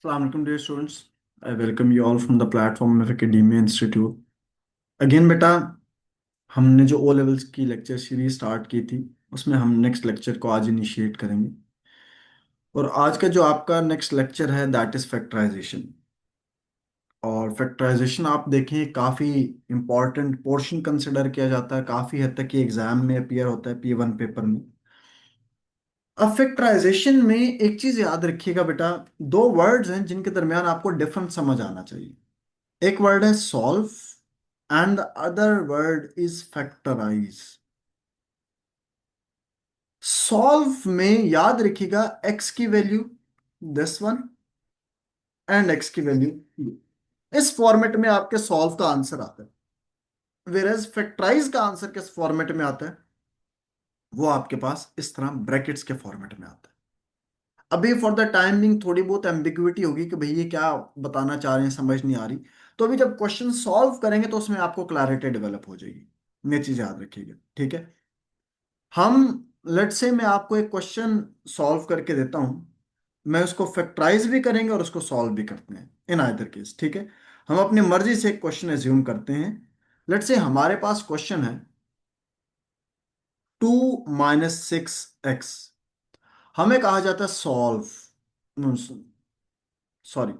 Assalamualaikum dear students. I welcome you all from the platform of Academia Institute. Again बेटा, हमने जो O levels की lecture series start की थी उसमें हम नेक्स्ट लेक्चर को आज इनिशिएट करेंगे। और आज का जो आपका नेक्स्ट लेक्चर है दैट इज फैक्टराइजेशन। और फैक्टराइजेशन आप देखें काफ़ी इंपॉर्टेंट पोर्शन कंसिडर किया जाता है, काफ़ी हद तक ये एग्जाम में अपीयर होता है P1 पेपर में। अब फैक्टराइजेशन में एक चीज़ याद रखिएगा बेटा, दो वर्ड्स हैं जिनके दरमियान आपको डिफरेंस समझ आना चाहिए। एक वर्ड है solve and the other word is factorise. Solve में याद रखिएगा एक्स की value this one and x की वैल्यू, इस फॉर्मेट में आपके सॉल्व का आंसर आता है। वेरएज फैक्टराइज का आंसर किस फॉर्मेट में आता है, वो आपके पास इस तरह ब्रैकेट्स के फॉर्मेट में आता है। अभी फॉर द टाइमिंग थोड़ी बहुत एम्बिग्युइटी होगी कि भाई ये क्या बताना चाह रहे हैं, समझ नहीं आ रही। तो अभी जब क्वेश्चन सॉल्व करेंगे तो उसमें आपको क्लैरिटी डेवलप हो जाएगी। ये चीज याद रखिएगा, ठीक है। हम लेट से मैं आपको एक क्वेश्चन सॉल्व करके देता हूं, मैं उसको फैक्टराइज भी करेंगे और उसको सॉल्व भी करते हैं इन आइदर केस, ठीक है। हम अपनी मर्जी से एक क्वेश्चन एज्यूम करते हैं। लेट से हमारे पास क्वेश्चन है 2 - 6x। हमें कहा जाता है सॉल्व, सॉरी,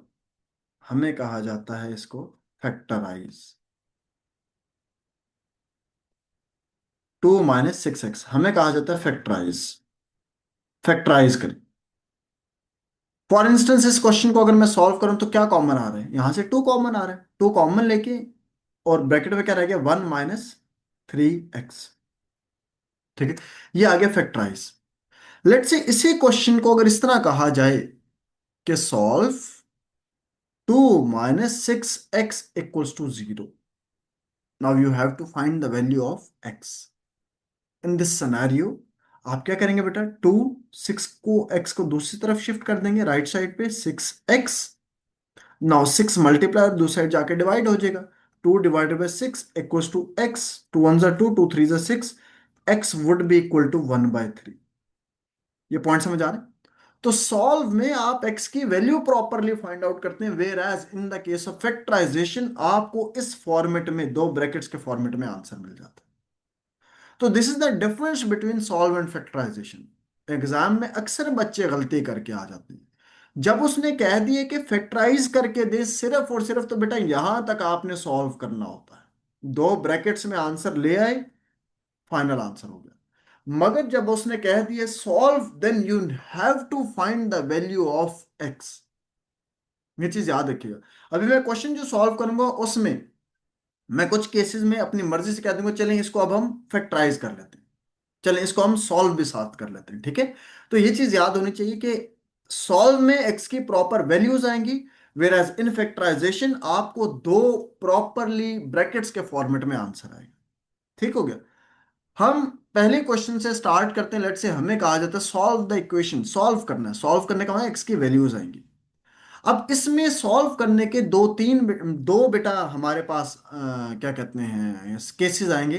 हमें कहा जाता है इसको फैक्टराइज। 2 - 6x हमें कहा जाता है फैक्टराइज। फैक्टराइज करें। फॉर इंस्टेंस इस क्वेश्चन को अगर मैं सॉल्व करूं तो क्या कॉमन आ रहा है, यहां से 2 कॉमन आ रहा है, 2 कॉमन लेके और ब्रैकेट में क्या रह गया 1 - 3x, ठीक है। ये आ गया फैक्टराइज। लेट से इसी क्वेश्चन को अगर इस तरह कहा जाए कि solve 2 - 6x = 0। Now you have to find the value of x in this scenario. आप क्या करेंगे बेटा, 6 को दूसरी तरफ शिफ्ट कर देंगे, राइट साइड पे 6x। नाउ 6 मल्टीप्लाई दूसरी साइड जाके डिवाइड हो जाएगा। 2 ÷ 6 = x। 2 1 2, 2 3 6। x would be equal to 1/3। ये पॉइंट समझ आ रहे हैं। तो सॉल्व में आप x की वैल्यू प्रॉपरली फाइंड आउट करते हैं, whereas in the case of factorisation आपको इस फॉर्मेट में दो ब्रैकेट्स के फॉर्मेट में आंसर मिल जाता है। तो this is the difference between solve and factorisation. Exam में अक्सर बच्चे गलती करके आ जाते हैं। जब उसने कह दिए कि फैक्टराइज करके दे सिर्फ और सिर्फ, तो बेटा यहां तक आपने सॉल्व करना होता है। दो ब्रैकेट्स में आंसर ले आए, फाइनल आंसर हो गया। मगर जब उसने कह दिया solve, then you have to find the value of x. ये चीज याद रखिएगा। अभी मैं क्वेश्चन जो सॉल्व करूंगा उसमें मैं कुछ केसेस में अपनी मर्जी से कह दूंगा चलें इसको अब हम फैक्टराइज कर लेते हैं, चलें इसको हम सॉल्व भी साथ कर लेते हैं, ठीक है। तो ये चीज याद होनी चाहिए कि सॉल्व में एक्स की प्रॉपर वैल्यूज आएंगी, वेर एज इन फैक्टराइजेशन आपको दो प्रॉपरली ब्रैकेट्स के फॉर्मेट में आंसर आएगा। ठीक हो गया। हम पहले क्वेश्चन से स्टार्ट करते हैं। लेट से हमें कहा जाता है सॉल्व द इक्वेशन, सॉल्व करना है। सॉल्व करने का मतलब एक्स की वैल्यूज आएंगी। अब इसमें सॉल्व करने के दो बेटा हमारे पास क्या कहते हैं केसेस आएंगे।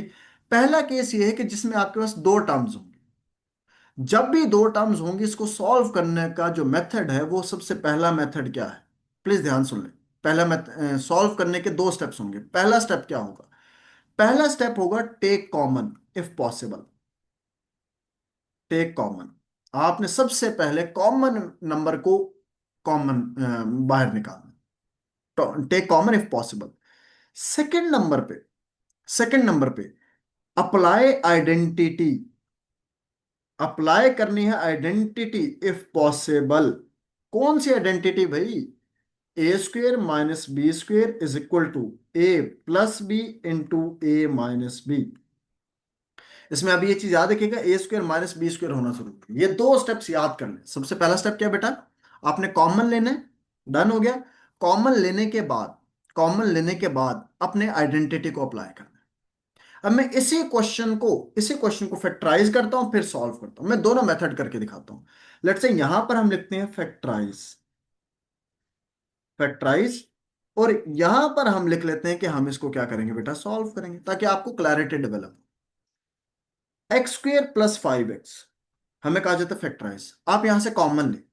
पहला केस ये है कि जिसमें आपके पास दो टर्म्स होंगे। जब भी दो टर्म्स होंगी इसको सॉल्व करने का जो मेथड है वो सबसे पहला मेथड क्या है, प्लीज ध्यान सुन लें। पहला मेथड सॉल्व करने के दो स्टेप्स होंगे। पहला स्टेप क्या होगा, पहला स्टेप होगा take common if possible. Take common, आपने सबसे पहले कॉमन नंबर को कॉमन बाहर निकालना, take common if possible. Second number पे, सेकंड नंबर पे अप्लाई आइडेंटिटी। अप्लाई करनी है आइडेंटिटी इफ पॉसिबल। कौन सी आइडेंटिटी भाई, a² - b² = a+b × a−b। इसमें अभी ये चीज याद रखिएगा, a² - b² होना जरूरी है। ये दो स्टेप्स याद कर लें। सबसे पहला स्टेप क्या बेटा, आपने कॉमन लेना है, डन हो गया। कॉमन लेने के बाद, कॉमन लेने के बाद अपने आइडेंटिटी को अप्लाई करना है। अब मैं इसी क्वेश्चन को फैक्टराइज करता हूं फिर सॉल्व करता हूं। मैं दोनों मेथड करके दिखाता हूं। लेट्स से यहां पर हम लिखते हैं फैक्टराइज, फैक्टराइज। और यहां पर हम लिख लेते हैं कि हम इसको क्या करेंगे बेटा, सॉल्व करेंगे, ताकि आपको क्लैरिटी डेवलप। x² + 5x हमें कहा जाता है फैक्टराइज। आप यहां से कॉमन लें,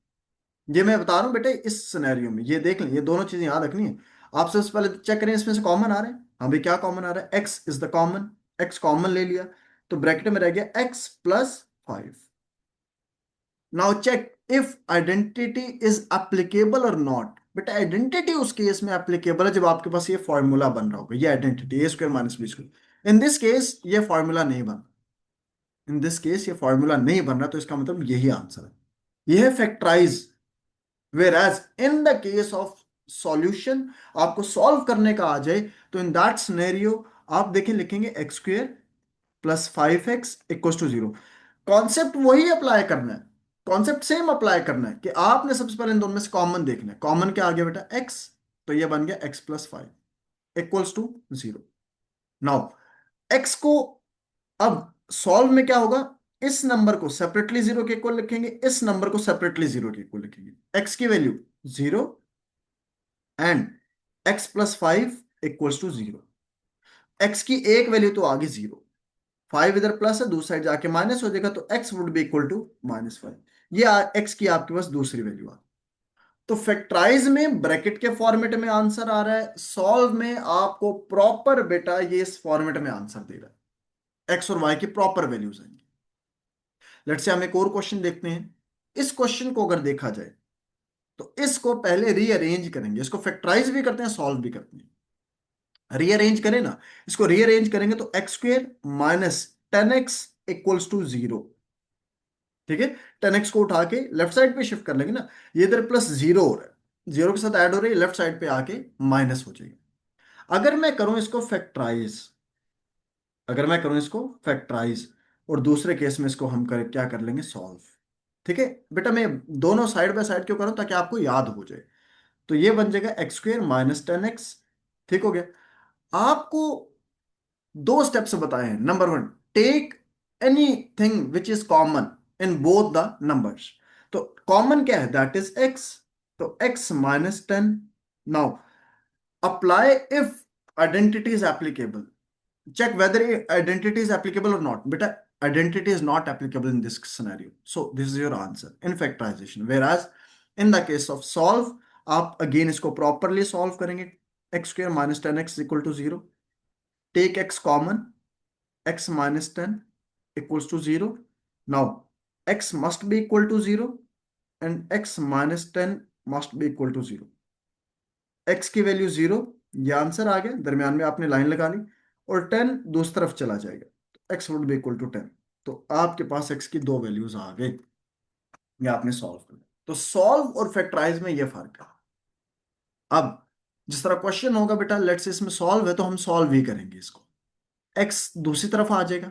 ये मैं बता रहा हूँ बेटे, इस सिनेरियो में ये देख लें, ये दोनों चीजें याद रखनी है। आप सबसे पहले चेक करें इसमें से कॉमन आ रहे हैं। हाँ भाई, क्या कॉमन आ रहा है? X is the common. X common ले लिया, तो ब्रैकेट में रह गया x plus 5। Now check if identity is applicable और नॉट। बेटा आइडेंटिटी उस केस में एप्लीकेबल है जब आपके पास ये फॉर्मूला बन रहा होगा, ये identity a square minus B square. In this case ये फॉर्मूला नहीं बन, इन दिस केस ये फॉर्मूला नहीं बन रहा, तो इसका मतलब यही आंसर है, ये है factorise. Whereas in the case of solution, आपको सॉल्व करने का आ जाए, तो इन दैट सिनेरियो आप देखें, लिखेंगे x square plus 5x equal to 0। Concept वही अप्लाई करना है, कॉन्सेप्ट सेम अप्लाई करना है कि आपने सबसे पहले इन दोनों में से कॉमन देखना है। कॉमन क्या आ गया बेटा? x, तो ये बन गया x+5 equals to 0। Now x को अब सॉल्व में क्या होगा, इस नंबर को सेपरेटली 0 के इक्वल लिखेंगे, इस नंबर को सेपरेटली 0 के इक्वल लिखेंगे। x की value 0 and x+5 equals to 0। x की एक वैल्यू तो आ गई 0, 5 इधर प्लस है, दूसरी साइड जाके माइनस हो जाएगा, तो x would be equal to -5। ये x की आपके पास दूसरी वैल्यू आ। तो फैक्टराइज में ब्रैकेट के फॉर्मेट में आंसर आ रहा है, सॉल्व में आपको प्रॉपर बेटा ये इस फॉर्मेट में आंसर दे रहा है, x और y की प्रॉपर वैल्यूज आएंगी। लेट्स से हम एक और क्वेश्चन देखते हैं। इस क्वेश्चन को अगर देखा जाए तो इसको पहले रीअरेंज करेंगे, इसको फैक्टराइज भी करते हैं, सॉल्व भी करते हैं। रीअरेंज करें ना, इसको रीअरेंज करेंगे तो x square minus 10x equals to 0। ठीक है, 10x को उठा के लेफ्ट साइड पे शिफ्ट कर लेंगे ना, ये इधर प्लस 0 हो रहा है, 0 के साथ ऐड हो रही है, लेफ्ट साइड पे आके माइनस हो जाएगी। अगर मैं करूं इसको फैक्टराइज, अगर मैं करूं इसको फैक्टराइज, और दूसरे केस में इसको हम क्या कर लेंगे, सॉल्व। ठीक है बेटा, मैं दोनों साइड बाय साइड क्यों करूं, ताकि आपको याद हो जाए। तो ये बन जाएगा एक्स स्क्वेयर माइनस 10x। ठीक हो गया। आपको दो स्टेप्स बताए हैं। Number one, take anything which is common in both the numbers. तो कॉमन क्या है, दैट इज एक्स, तो x minus 10। Now apply if identity is applicable, check whether identity is applicable or not. Beta, identity is not applicable in this scenario, so this is your answer in factorization. Whereas in the case of solve, आप again इसको properly solve करेंगे। x square minus 10x equal to 0, take x common, x minus 10 equals to 0। now x must be equal to 0 and x minus 10 must be equal to 0। x की value 0, ये answer आ गया, दरमियान में आपने line लगा ली, और 10 दूसरी तरफ चला जाएगा, तो x would be equal to 10। तो आपके पास x की दो वैल्यूज आ गई, ये आपने सॉल्व कर लिया। तो सॉल्व और फैक्टराइज में ये फर्क है। अब जिस तरह क्वेश्चन होगा बेटा, लेट्स से इसमें सॉल्व है तो हम सॉल्व ही करेंगे इसको, x दूसरी तरफ आ जाएगा।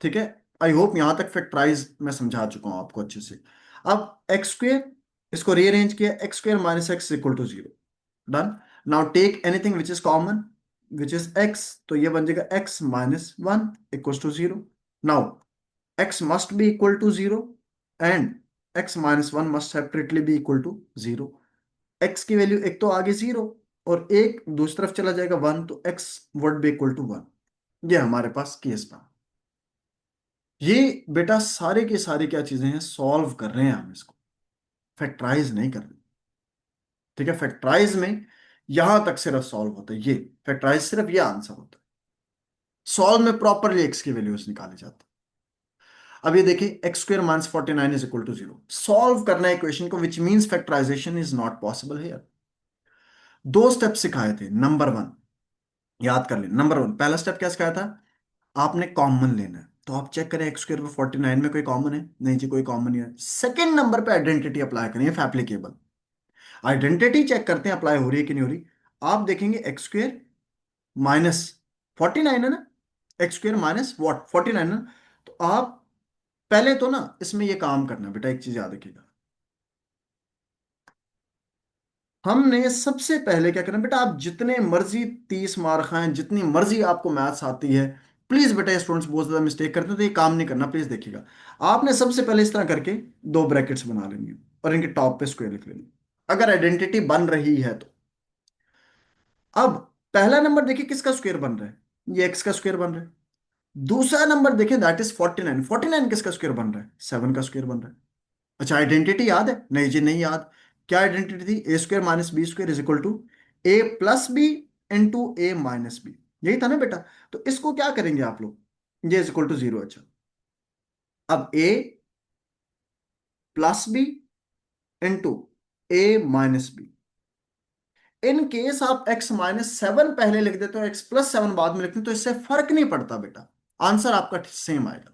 ठीक है, आई होप यहां तक फैक्टराइज मैं समझा चुका हूं आपको अच्छे से। अब एक्स स्क्वेयर, इसको रीअरेंज किया, x square minus x equal to 0। Done. Now take anything which is common, which is x, तो ये बन जाएगा x minus 1 equal to 0। Now x must be equal to 0 and x minus 1 must separately be equal to 0। x की value एक तो आगे 0 और एक दूसरी तरफ चला जाएगा 1, तो x would be equal to 1। ये हमारे पास केस था। ये बेटा सारे के सारे क्या चीजें हैं, सॉल्व कर रहे हैं हम इसको, फैक्टराइज नहीं कर रहे। ठीक है, फैक्टराइज में यहां तक सिर्फ सॉल्व होता है, ये फैक्टराइज सिर्फ ये आंसर होता है, सॉल्व में प्रॉपरली एक्स की वैल्यूज निकाले जाते हैं। अब ये देखिए, x square minus 49 is equal to 0, solve करना है इक्वेशन को, which means factorisation is not possible here. दो स्टेप सिखाए थे। नंबर वन, याद कर लें, नंबर वन पहला स्टेप क्या सिखाया था, आपने कॉमन लेना है, तो आप चेक करें एक्स स्क्वायर पे 49 में कोई कॉमन है, नहीं जी कोई कॉमन नहीं है। सेकंड नंबर पे आइडेंटिटी अप्लाई करें, इफ एप्लीकेबल, आइडेंटिटी चेक करते हैं अप्लाई हो रही है कि नहीं हो रही। आप देखेंगे एक्स स्क्वायर माइनस 49 है ना, एक्स स्क्वायर माइनस वॉट 49 है ना, तो आप पहले तो ना इसमें ये काम करना बेटा, एक चीज याद रखिएगा, हमने सबसे पहले क्या करना बेटा, आप जितने मर्जी 30 मार खाएं, जितनी मर्जी आपको मैथ्स आती है, प्लीज बेटा, स्टूडेंट्स बहुत ज्यादा मिस्टेक करते हैं, तो ये काम नहीं करना, प्लीज देखिएगा। आपने सबसे पहले इस तरह करके दो ब्रैकेट्स बना लेंगे और इनके टॉप पे स्क्वायर लिख लेंगे, अगर आइडेंटिटी बन रही है तो। अब पहला नंबर देखिए किसका स्क्वायर बन रहा है, ये एक्स का स्क्वायर बन रहा है। दूसरा नंबर देखें, दैट इज 49, 49 किसका स्क्वायर बन रहा है, 7 का स्क्वायर बन रहा है। अच्छा, आइडेंटिटी याद है, नहीं जी नहीं याद। क्या आइडेंटिटी थी? A square minus B square is equal to A plus B into A minus B, यही था ना बेटा? तो इसको क्या करेंगे आप लोग, ये इज इक्वल टू जीरो। अच्छा, अब A plus B into A minus B. In case आप x माइनस सेवन पहले लिख देते हो, x प्लस सेवन बाद में लिखते हो, तो इससे फर्क नहीं पड़ता बेटा, आंसर आपका सेम आएगा।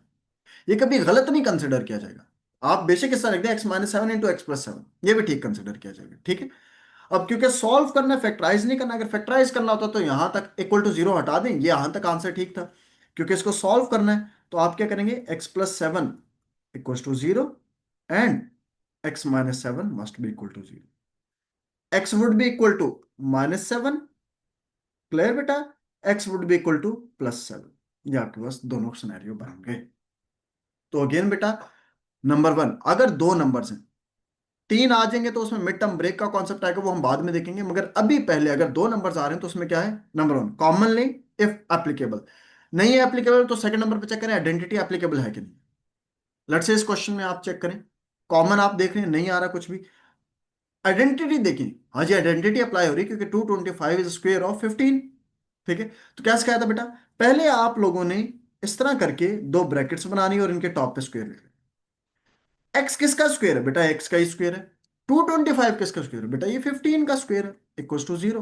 ये कभी गलत नहीं कंसिडर किया जाएगा। आप बेशक इसका लिख दें x minus seven into x plus seven, ये भी ठीक कंसिडर किया जाएगा, ठीक है। अब क्योंकि सॉल्व करना है, फैक्टराइज नहीं करना, अगर फैक्टराइज करना होता तो यहां तक इक्वल टू जीरो हटा दें, ये यहां तक आंसर ठीक था। क्योंकि इसको सॉल्व करना है तो आप क्या करेंगे, x plus seven equal to zero and x minus seven must be equal to zero. x would be equal to minus seven, clear बेटा? x would be equal to plus seven. ये आपके पास दोनों सिनेरियो बन गए। तो again बेटा, number one, अगर दो नंबर्स हैं, तीन आ जाएंगे तो उसमें मिड टर्म ब्रेक का कॉन्सेप्ट आएगा, वो हम बाद में देखेंगे, मगर अभी पहले अगर दो नंबर्स आ रहे हैं तो उसमें क्या है, नंबर वन कॉमन ले इफ एप्लीकेबल। नहीं है एप्लीकेबल तो सेकंड नंबर पे चेक करें आइडेंटिटी एप्लीकेबल है कि नहीं। लेट्स से इस क्वेश्चन में आप चेक करें, कॉमन आप देख रहे हैं नहीं आ रहा कुछ भी, आइडेंटिटी देखें, हाँ जी आइडेंटिटी अप्लाई हो रही है क्योंकि 225 इज स्क्वायर ऑफ 15। ठीक है, तो क्या सिखाया था बेटा, पहले आप लोगों ने इस तरह करके दो ब्रैकेट्स बनानी और इनके टॉप पे स्क्वायर। एक्स किसका स्क्वायर है बेटा, एक्स का ही स्क्वायर है। 225 किसका स्क्वायर है बेटा, ये 15 का स्क्वायर है, इक्वल टू जीरो।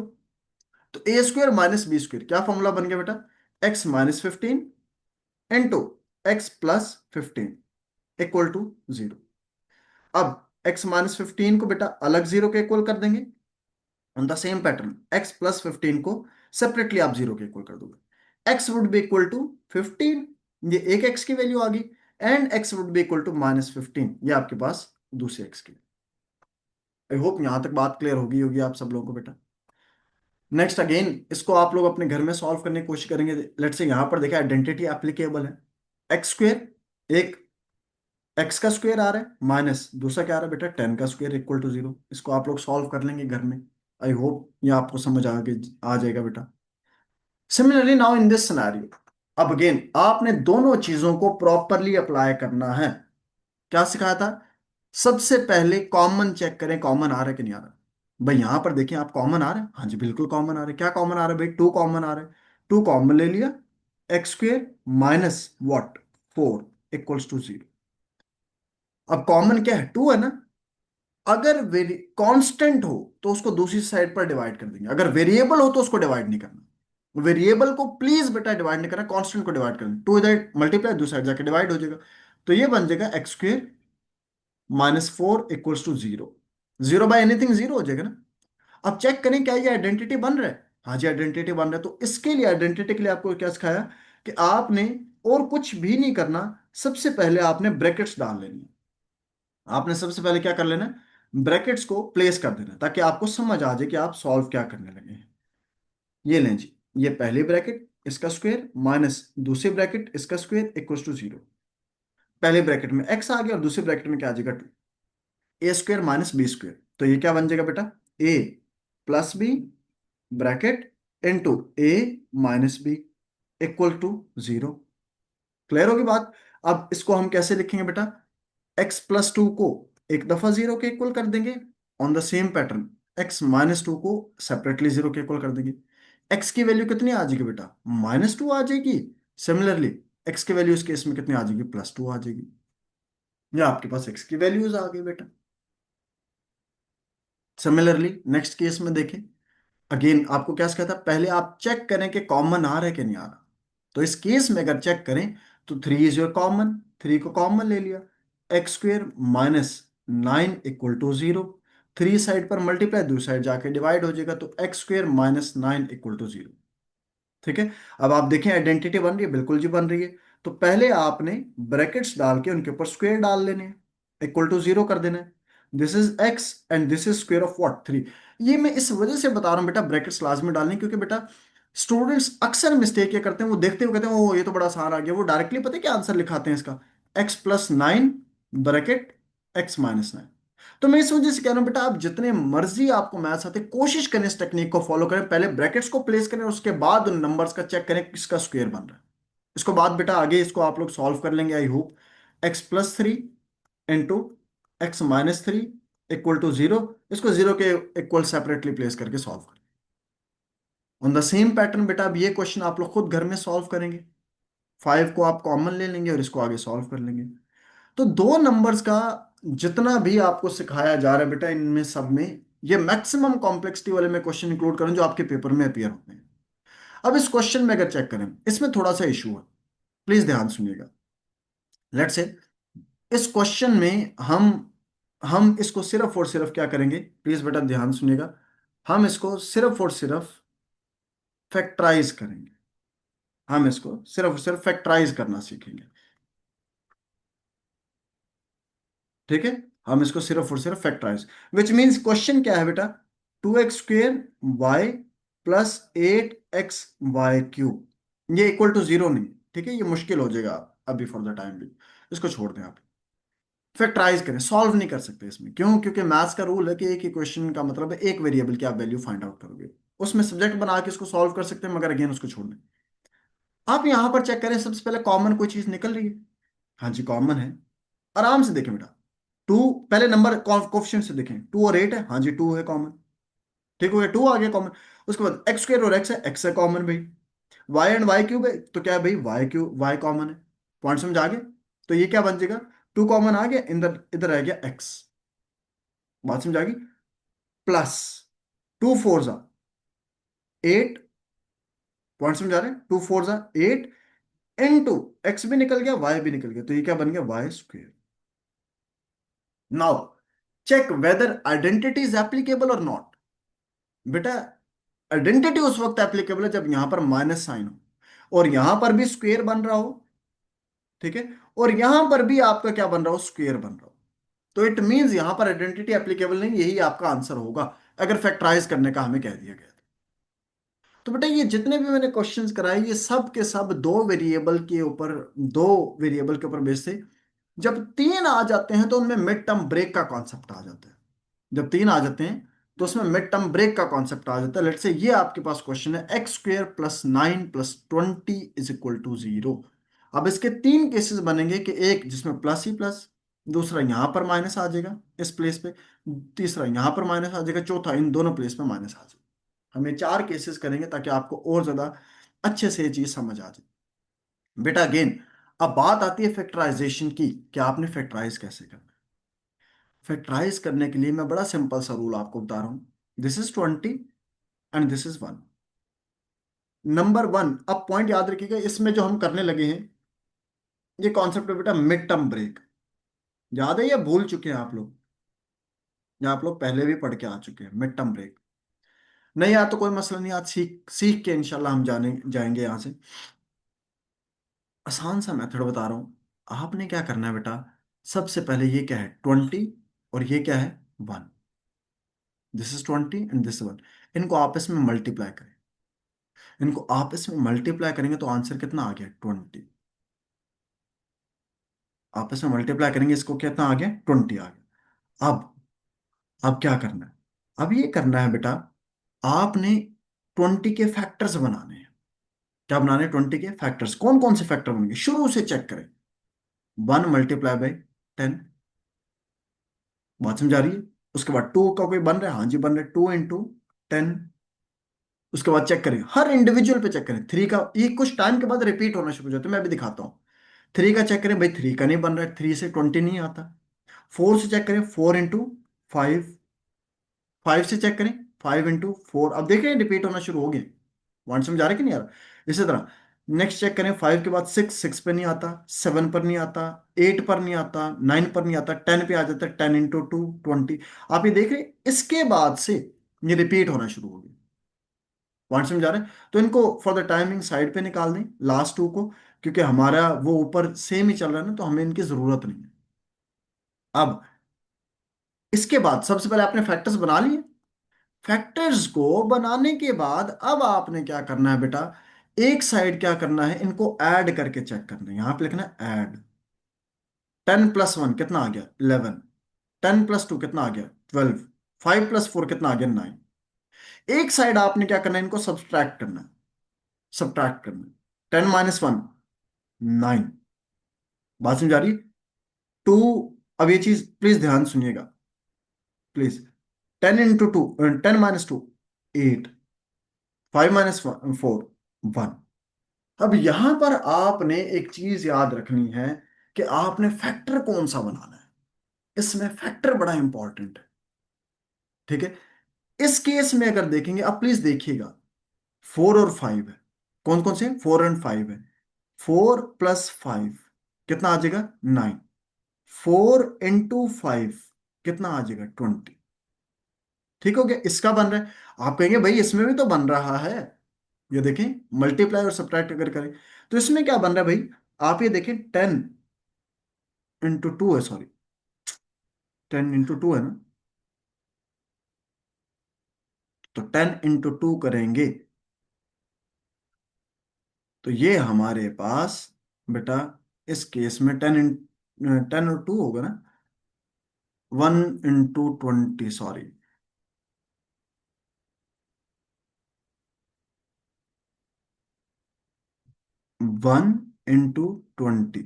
तो a square minus B square क्या फॉर्मूला बन गया बेटा, x minus 15 into x plus 15 equal to zero. अब एक्स माइनस 15 को बेटा अलग जीरो के इक्वल कर देंगे, on the same pattern x plus 15 को सेपरेटली आप जीरो के इक्वल कर दोगे, x would be equal to 15, ये एक एक्स की वैल्यू आ गई, and x would be equal to minus 15, ये आपके पास दूसरे एक्स की। आई होप यहां तक बात क्लियर होगी होगी आप सब लोगों को बेटा। नेक्स्ट अगेन इसको आप लोग अपने घर में सॉल्व करने की कोशिश करेंगे। लेट से यहां पर देखा आइडेंटिटी एप्लीकेबल है, एक्स स्क्वेयर एक एक्स का स्क्वायर आ रहा है माइनस दूसरा क्या आ रहा है बेटा 10 का स्क्वायर इक्वल टू जीरो। इसको आप लोग सॉल्व कर लेंगे घर में, आई होप ये आपको समझ आ जाएगा बेटा। Similarly now in this scenario, अब अगेन आपने दोनों चीजों को प्रॉपरली अप्लाई करना है। क्या सिखाया था, सबसे पहले कॉमन चेक करें कॉमन आ रहा है कि नहीं आ रहा। भाई यहां पर देखें आप, कॉमन आ रहा है, हाँ जी बिल्कुल कॉमन आ रहा है। क्या कॉमन आ रहा है भाई, टू कॉमन आ रहा है, टू कॉमन ले लिया, x square minus what 4 equals to zero. अब कॉमन क्या है, टू है ना, अगर वेरी कांस्टेंट हो तो उसको दूसरी साइड पर डिवाइड कर देंगे, अगर वेरिएबल हो तो उसको डिवाइड नहीं करना। वेरिएबल को प्लीज बेटा डिवाइड नहीं करना, कांस्टेंट को डिवाइड करना, टू इधर मल्टीप्लाई दूसरी साइड जाके डिवाइड हो जाएगा। तो ये बन जाएगा x square minus 4 equals to zero. Zero by anything zero हो जाएगा ना। अब चेक करें क्या ये आइडेंटिटी बन रहा है, हाँ जी आइडेंटिटी बन रहा है। तो इसके लिए आइडेंटिटी के लिए आपको क्या सिखाया कि आपने और कुछ भी नहीं करना, सबसे पहले आपने ब्रैकेट्स डाल लेनी है। आपने सबसे पहले क्या कर लेना है, ब्रैकेट्स को प्लेस कर देना ताकि आपको समझ आ जाए कि आप सॉल्व क्या करने लगे हैं। ये लें जी, ये पहली ब्रैकेट इसका स्क्वायर माइनस दूसरी ब्रैकेट इसका स्क्वायर इक्वल टू जीरो। पहले ब्रैकेट में एक्स आ गया और दूसरी ब्रैकेट में क्या आ जाएगा, A square minus B square. तो ये क्या बन जाएगा बेटा, A plus B bracket into A minus B equal to zero. Clear होगी बात। अब इसको हम कैसे लिखेंगे बेटा, एक्स प्लस टू को एक दफा जीरो के इक्वल कर देंगे, on the same pattern x minus two को सेपरेटली जीरो के इक्वल कर देंगे। एक्स की वैल्यू कितनी आ जाएगी बेटा, माइनस टू आ जाएगी। सिमिलरली एक्स की वैल्यू इस केस में कितनी आ जाएगी, प्लस टू आ जाएगी। या आपके पास एक्स की वैल्यूज आ गई बेटा। सिमिलरली नेक्स्ट केस में देखें, अगेन आपको क्या कहता है, पहले आप चेक करें कि कॉमन आ रहा है कि नहीं आ रहा। तो इस केस में अगर चेक करें तो three is your common, three को कॉमन ले लिया, x square minus 9 equal to zero. Three side पर मल्टीप्लाई दूसरी साइड जाके डिवाइड हो जाएगा, तो x square minus 9 equal to zero. ठीक है, अब आप देखें आइडेंटिटी बन रही है, बिल्कुल जी बन रही है। तो पहले आपने ब्रैकेट्स डाल के उनके ऊपर स्क्वायर डाल लेने हैं, इक्वल टू जीरो कर देना है। This is x and this is square of what, three. ये मैं इस वजह से बता रहा हूं बेटा ब्रैकेट्स लाजमी डालने, क्योंकि बेटा स्टूडेंट्स अक्सर मिस्टेक ये करते हैं, वो देखते हुए कहते हैं ओ ये तो बड़ा आसान आ गया, वो डायरेक्टली पता है क्या आंसर लिखाते हैं इसका, x plus 9 bracket x minus 9। तो मैं इस वजह से कह रहा हूं बेटा, आप जितने मर्जी आपको मैथ्स आते कोशिश करें इस टेक्निक को फॉलो करें, पहले ब्रैकेट्स को प्लेस करें उसके बाद उन नंबर्स का चेक करें किसका स्क्वायर बन रहा है। इसको बाद बेटा आगे इसको आप लोग सॉल्व कर लेंगे I hope. X plus three into x minus three equal to zero, इसको जीरो के इक्वल सेपरेटली प्लेस करके सॉल्व करें। ऑन द सेम पैटर्न बेटा अब ये क्वेश्चन आप लोग खुद घर में सॉल्व करेंगे। 5 को आप कॉमन ले लेंगे और इसको आगे सॉल्व कर लेंगे। तो दो नंबर्स का जितना भी आपको सिखाया जा रहा है बेटा, इनमें सब में ये मैक्सिमम कॉम्प्लेक्सिटी वाले में क्वेश्चन इंक्लूड करें जो आपके पेपर में अपीयर होते हैं। अब इस क्वेश्चन में अगर चेक करें, इसमें थोड़ा सा इशू है, प्लीज ध्यान सुनिएगा। लेट्स से इस क्वेश्चन में हम इसको सिर्फ और सिर्फ क्या करेंगे, प्लीज बेटा ध्यान सुनिएगा, हम इसको सिर्फ और सिर्फ फैक्टराइज करेंगे। हम इसको सिर्फ और सिर्फ फैक्टराइज करना सीखेंगे। ठीक है, हम इसको सिर्फ और सिर्फ फैक्टराइज, विच मीन्स क्वेश्चन क्या है बेटा, 2x² वाई प्लस 8xy³ ये इक्वल टू जीरो नहीं। ठीक है, ये मुश्किल हो जाएगा अभी फॉर द टाइम भी, इसको छोड़ दें आप। फैक्टराइज करें, सॉल्व नहीं कर सकते इसमें, क्यों? क्योंकि मैथ्स का रूल है कि एक इक्वेशन का मतलब है एक वेरिएबल की आप वैल्यू फाइंड आउट करोगे। उसमें सब्जेक्ट बना के इसको सॉल्व कर सकते हैं, मगर अगेन उसको छोड़ दें। आप यहां पर चेक करें, सबसे पहले कॉमन कोई चीज निकल रही है? हाँ जी कॉमन है। आराम से देखें बेटा, टू, पहले नंबर कोफिशिएंट से देखें, 2 और 8 है, हाँ जी 2 है कॉमन। ठीक हो गया, 2 आ गया कॉमन। उसके बाद x² और x है, x है कॉमन भाई। y एंड y³ है, तो क्या है भाई, y कॉमन है। पॉइंट समझ आ गया? तो ये क्या बन जाएगा, 2 कॉमन आ गया, इधर इधर रह गया x। बात समझ आ गई? प्लस 2 4 8, पॉइंट समझा रहे हैं, 2 4 8 इंटू एक्स भी निकल गया, वाई भी निकल गया, तो ये क्या बन गया, y²। Now check whether identity is applicable और नॉट। बेटा आइडेंटिटी उस वक्त एप्लीकेबल है जब यहां पर माइनस साइन हो और यहां पर भी स्क्वेयर बन रहा हो। ठीक है, और यहां पर भी आपका क्या बन रहा हो, स्क्वेयर बन रहा हो। तो इट मींस यहां पर आइडेंटिटी एप्लीकेबल नहीं, यही आपका आंसर होगा अगर फैक्टराइज करने का हमें कह दिया गया। तो बेटा ये जितने भी मैंने क्वेश्चंस कराए ये सब के सब दो वेरिएबल के ऊपर बेस थे। जब तीन आ जाते हैं तो उनमें मिड टर्म ब्रेक का कॉन्सेप्ट आ जाता है। जब तीन आ जाते हैं तो उसमें मिड टर्म ब्रेक का कॉन्सेप्ट आ जाता है। लेट्स से ये आपके पास क्वेश्चन है, x² plus 9 plus 20 is equal to 0। अब इसके तीन केसेस बनेंगे कि एक जिसमें प्लस ही प्लस, दूसरा यहां पर माइनस आ जाएगा इस प्लेस पे, तीसरा यहां पर माइनस आ जाएगा, चौथा इन दोनों प्लेस पे माइनस आ जाएगा। हम ये चार केसेस करेंगे ताकि आपको और ज्यादा अच्छे से ये चीज समझ आ जाए। बेटा अगेन अब बात आती है फैक्टराइजेशन की, कि आपने फैक्टराइज कैसे करना है। फैक्टराइज करने के लिए मैं बड़ा सिंपल सा रूल आपको बता रहा हूं, this is 20 and this is 1। Number 1, अब पॉइंट याद रखिएगा, इसमें जो हम करने लगे हैं ये कॉन्सेप्ट है बेटा मिड टर्म ब्रेक। याद है या भूल चुके हैं आप लोग, या आप लोग पहले भी पढ़ के आ चुके हैं मिड टर्म ब्रेक? नहीं यार तो कोई मसला नहीं, आज सीख सीख के इंशाल्लाह हम जाने जाएंगे यहाँ से। आसान सा मेथड बता रहा हूं, आपने क्या करना है बेटा, सबसे पहले ये क्या है 20 और ये क्या है 1, दिस इज 20 एंड दिस 1, इनको आपस में मल्टीप्लाई करें। इनको आपस में मल्टीप्लाई करेंगे तो आंसर कितना आ गया 20। आपस में मल्टीप्लाई करेंगे, इसको कितना आ गया 20 आ गया। अब क्या करना है, अब ये करना है बेटा, आपने 20 के फैक्टर्स बनाने हैं। क्या बनाने हैं, 20 के फैक्टर्स। कौन कौन से फैक्टर बनेंगे शुरू से चेक करें। 1 × 10, बात समझ आ रही है? उसके बाद 2 का कोई बन रहा है, हाँ जी बन रहा है, 2 × 10। उसके बाद चेक करें, हर इंडिविजुअल पे चेक करें। 3 का ये कुछ टाइम के बाद रिपीट होना शुरू हो जाता है, मैं भी दिखाता हूँ। 3 का चेक करें भाई, 3 का नहीं बन रहा है, 3 से 20 नहीं आता। 4 से चेक करें, 4 × 5। 5 से चेक करें, 5 × 4। अब देख रहे हैं रिपीट होना शुरू हो गए। पॉइंट समझ आ रहा है कि नहीं आ रहा? इसी तरह नेक्स्ट चेक करें, 5 के बाद 6 पे नहीं आता, 7 पर नहीं आता, 8 पर नहीं आता, 9 पर नहीं आता, 10 पे आ जाता है, 10 × 2 20। आप ये देख रहे हैं, इसके बाद से ये रिपीट होना शुरू हो गया। पॉइंट समझ आ रहे हैं? तो इनको फॉर द टाइमिंग साइड पे निकाल दें, लास्ट टू को, क्योंकि हमारा वो ऊपर सेम ही चल रहा है ना, तो हमें इनकी जरूरत नहीं है। अब इसके बाद सबसे पहले आपने फैक्टर्स बना लिए। फैक्टर्स को बनाने के बाद अब आपने क्या करना है बेटा, एक साइड क्या करना है, इनको ऐड करके चेक करना है। यहां पे लिखना है ऐड। 10 + 1 कितना आ गया 11, 10 + 2 कितना आ गया 12, 5 + 4 कितना आ गया 9। एक साइड आपने क्या करना है, इनको सब्सट्रैक्ट करना है। सब्ट्रैक्ट करना है, 10 - 1 9। बात समझ आ रही? टू, अब ये चीज प्लीज ध्यान सुनिएगा, प्लीज। 10 × 2, 10 - 2, 8। 5 - 4, 1। अब यहां पर आपने एक चीज याद रखनी है कि आपने फैक्टर कौन सा बनाना है। इसमें फैक्टर बड़ा इंपॉर्टेंट है। ठीक है। इस केस में अगर देखेंगे, अब प्लीज देखिएगा, 4 और 5 है। कौन कौन से? 4 और 5 है। 4 + 5 कितना आ जाएगा? 9। 4 × 5 कितना आ जाएगा? 20। ठीक हो गया। इसका बन रहा है। आप कहेंगे भाई इसमें भी तो बन रहा है। ये देखें, मल्टीप्लाई और सब्ट्रैक्ट अगर करें तो इसमें क्या बन रहा है भाई? आप ये देखें, 10 × 2 है, सॉरी, 10 × 2 है ना। तो 10 × 2 करेंगे तो ये हमारे पास बेटा, इस केस में 10 और 2 होगा ना। 1 × 20, सॉरी, 1 × 20।